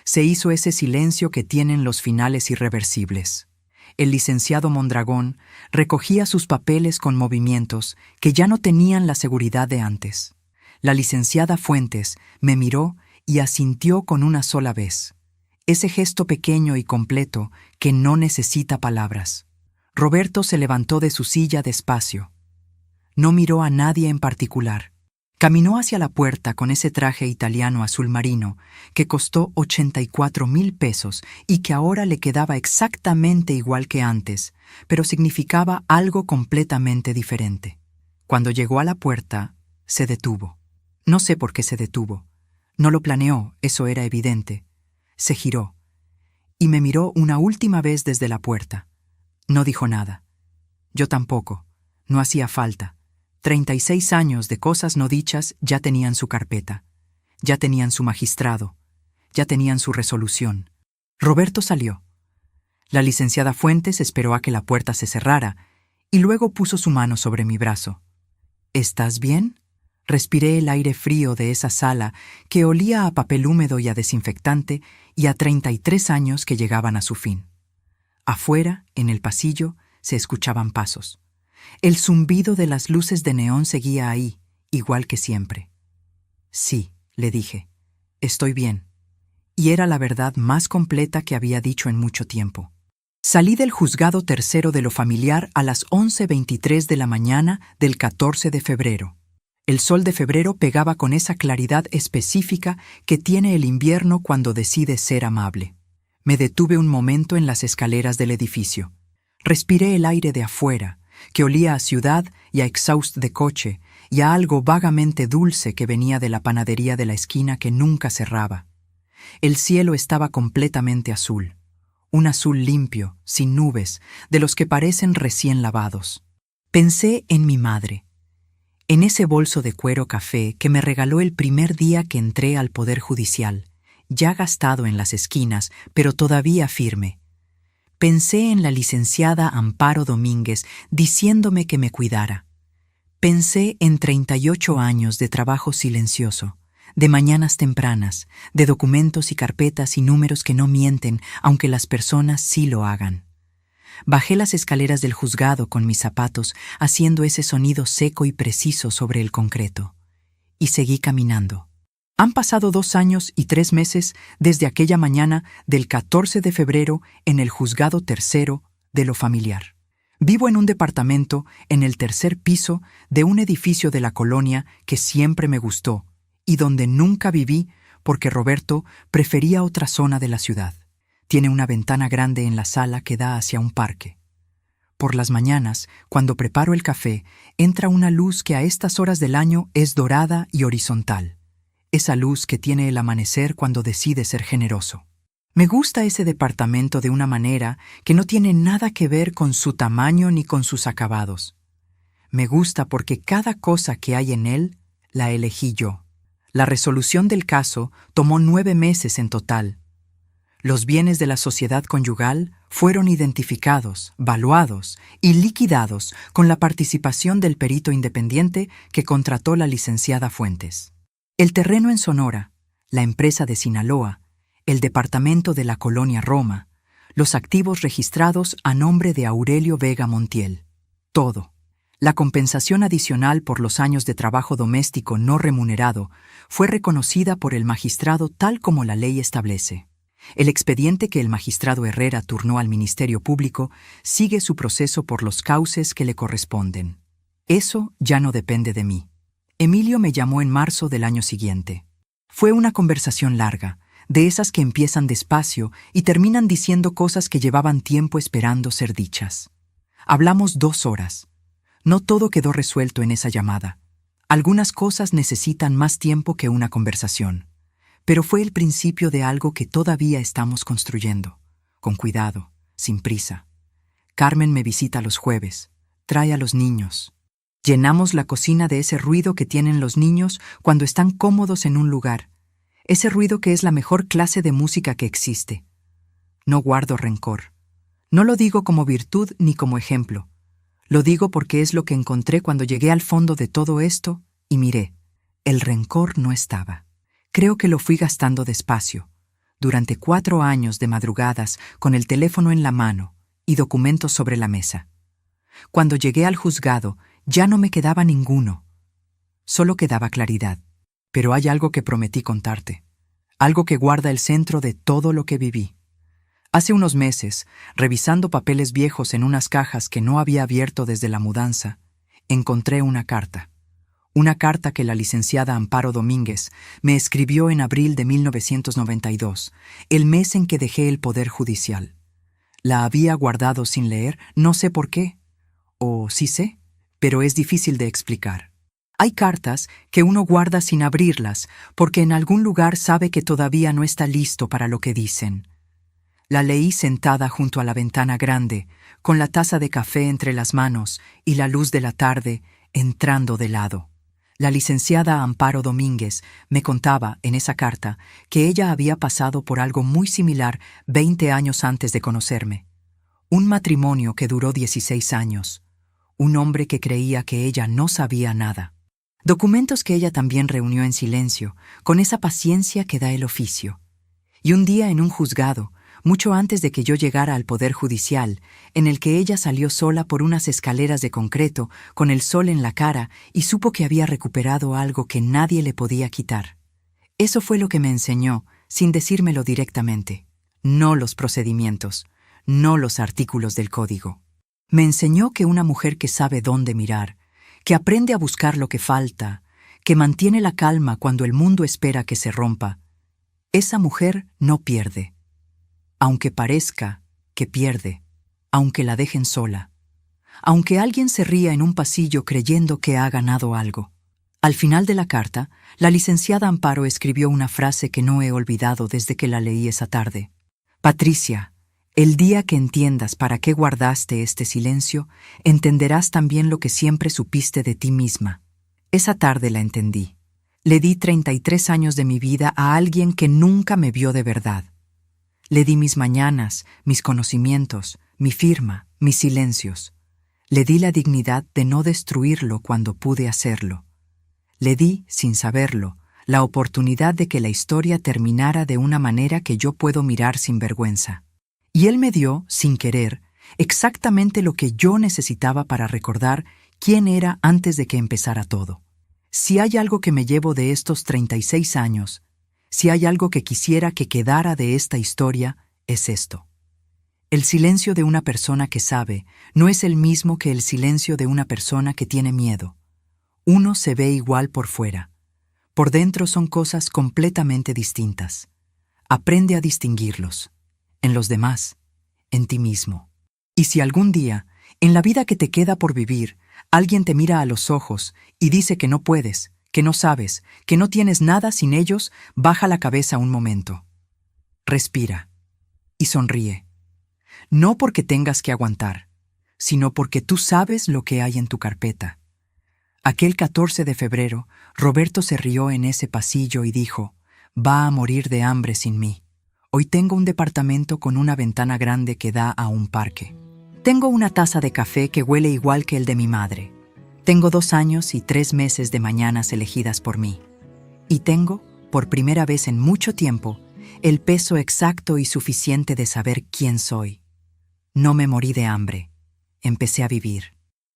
se hizo ese silencio que tienen los finales irreversibles. El licenciado Mondragón recogía sus papeles con movimientos que ya no tenían la seguridad de antes. La licenciada Fuentes me miró y asintió con una sola vez. Ese gesto pequeño y completo que no necesita palabras. Roberto se levantó de su silla despacio. No miró a nadie en particular. Caminó hacia la puerta con ese traje italiano azul marino que costó 84,000 pesos y que ahora le quedaba exactamente igual que antes, pero significaba algo completamente diferente. Cuando llegó a la puerta, se detuvo. No sé por qué se detuvo. No lo planeó, eso era evidente. Se giró y me miró una última vez desde la puerta. No dijo nada. Yo tampoco. No hacía falta. 36 años de cosas no dichas ya tenían su carpeta. Ya tenían su magistrado. Ya tenían su resolución. Roberto salió. La licenciada Fuentes esperó a que la puerta se cerrara y luego puso su mano sobre mi brazo. ¿Estás bien? Respiré el aire frío de esa sala que olía a papel húmedo y a desinfectante y a 33 años que llegaban a su fin. Afuera, en el pasillo, se escuchaban pasos. El zumbido de las luces de neón seguía ahí, igual que siempre. Sí, le dije, estoy bien. Y era la verdad más completa que había dicho en mucho tiempo. Salí del juzgado tercero de lo familiar a las 11:23 de la mañana del 14 de febrero. El sol de febrero pegaba con esa claridad específica que tiene el invierno cuando decide ser amable. Me detuve un momento en las escaleras del edificio. Respiré el aire de afuera, que olía a ciudad y a exhaust de coche, y a algo vagamente dulce que venía de la panadería de la esquina que nunca cerraba. El cielo estaba completamente azul. Un azul limpio, sin nubes, de los que parecen recién lavados. Pensé en mi madre, en ese bolso de cuero café que me regaló el primer día que entré al Poder Judicial, ya gastado en las esquinas, pero todavía firme. Pensé en la licenciada Amparo Domínguez diciéndome que me cuidara. Pensé en 38 años de trabajo silencioso, de mañanas tempranas, de documentos y carpetas y números que no mienten, aunque las personas sí lo hagan. Bajé las escaleras del juzgado con mis zapatos, haciendo ese sonido seco y preciso sobre el concreto. Y seguí caminando. Han pasado 2 años y 3 meses desde aquella mañana del 14 de febrero en el juzgado tercero de lo familiar. Vivo en un departamento en el 3er piso de un edificio de la colonia que siempre me gustó y donde nunca viví porque Roberto prefería otra zona de la ciudad. Tiene una ventana grande en la sala que da hacia un parque. Por las mañanas, cuando preparo el café, entra una luz que a estas horas del año es dorada y horizontal. Esa luz que tiene el amanecer cuando decide ser generoso. Me gusta ese departamento de una manera que no tiene nada que ver con su tamaño ni con sus acabados. Me gusta porque cada cosa que hay en él la elegí yo. La resolución del caso tomó 9 meses en total. Los bienes de la sociedad conyugal fueron identificados, valuados y liquidados con la participación del perito independiente que contrató la licenciada Fuentes. El terreno en Sonora, la empresa de Sinaloa, el departamento de la colonia Roma, los activos registrados a nombre de Aurelio Vega Montiel. Todo. La compensación adicional por los años de trabajo doméstico no remunerado fue reconocida por el magistrado tal como la ley establece. El expediente que el magistrado Herrera turnó al Ministerio Público sigue su proceso por los cauces que le corresponden. Eso ya no depende de mí. Emilio me llamó en marzo del año siguiente. Fue una conversación larga, de esas que empiezan despacio y terminan diciendo cosas que llevaban tiempo esperando ser dichas. Hablamos 2 horas. No todo quedó resuelto en esa llamada. Algunas cosas necesitan más tiempo que una conversación. Pero fue el principio de algo que todavía estamos construyendo. Con cuidado, sin prisa. Carmen me visita los jueves. Trae a los niños. Llenamos la cocina de ese ruido que tienen los niños cuando están cómodos en un lugar. Ese ruido que es la mejor clase de música que existe. No guardo rencor. No lo digo como virtud ni como ejemplo. Lo digo porque es lo que encontré cuando llegué al fondo de todo esto y miré. El rencor no estaba. Creo que lo fui gastando despacio, durante 4 años de madrugadas con el teléfono en la mano y documentos sobre la mesa. Cuando llegué al juzgado, ya no me quedaba ninguno. Solo quedaba claridad. Pero hay algo que prometí contarte. Algo que guarda el centro de todo lo que viví. Hace unos meses, revisando papeles viejos en unas cajas que no había abierto desde la mudanza, encontré una carta. Una carta que la licenciada Amparo Domínguez me escribió en abril de 1992, el mes en que dejé el Poder Judicial. La había guardado sin leer, no sé por qué. O sí sé, pero es difícil de explicar. Hay cartas que uno guarda sin abrirlas porque en algún lugar sabe que todavía no está listo para lo que dicen. La leí sentada junto a la ventana grande, con la taza de café entre las manos y la luz de la tarde entrando de lado. La licenciada Amparo Domínguez me contaba en esa carta que ella había pasado por algo muy similar 20 años antes de conocerme. Un matrimonio que duró 16 años. Un hombre que creía que ella no sabía nada. Documentos que ella también reunió en silencio, con esa paciencia que da el oficio. Y un día en un juzgado, mucho antes de que yo llegara al Poder Judicial, en el que ella salió sola por unas escaleras de concreto, con el sol en la cara, y supo que había recuperado algo que nadie le podía quitar. Eso fue lo que me enseñó, sin decírmelo directamente. No los procedimientos, no los artículos del código. Me enseñó que una mujer que sabe dónde mirar, que aprende a buscar lo que falta, que mantiene la calma cuando el mundo espera que se rompa, esa mujer no pierde. Aunque parezca que pierde, aunque la dejen sola, aunque alguien se ría en un pasillo creyendo que ha ganado algo. Al final de la carta, la licenciada Amparo escribió una frase que no he olvidado desde que la leí esa tarde. Patricia, el día que entiendas para qué guardaste este silencio, entenderás también lo que siempre supiste de ti misma. Esa tarde la entendí. Le di 33 años de mi vida a alguien que nunca me vio de verdad. Le di mis mañanas, mis conocimientos, mi firma, mis silencios. Le di la dignidad de no destruirlo cuando pude hacerlo. Le di, sin saberlo, la oportunidad de que la historia terminara de una manera que yo puedo mirar sin vergüenza. Y él me dio, sin querer, exactamente lo que yo necesitaba para recordar quién era antes de que empezara todo. Si hay algo que me llevo de estos 36 años, si hay algo que quisiera que quedara de esta historia, es esto. El silencio de una persona que sabe no es el mismo que el silencio de una persona que tiene miedo. Uno se ve igual por fuera. Por dentro son cosas completamente distintas. Aprende a distinguirlos. En los demás, en ti mismo. Y si algún día, en la vida que te queda por vivir, alguien te mira a los ojos y dice que no puedes, que no sabes, que no tienes nada sin ellos, baja la cabeza un momento. Respira y sonríe. No porque tengas que aguantar, sino porque tú sabes lo que hay en tu carpeta. Aquel 14 de febrero, Roberto se rió en ese pasillo y dijo, «Va a morir de hambre sin mí. Hoy tengo un departamento con una ventana grande que da a un parque. Tengo una taza de café que huele igual que el de mi madre. Tengo 2 años y 3 meses de mañanas elegidas por mí. Y tengo, por primera vez en mucho tiempo, el peso exacto y suficiente de saber quién soy. No me morí de hambre. Empecé a vivir».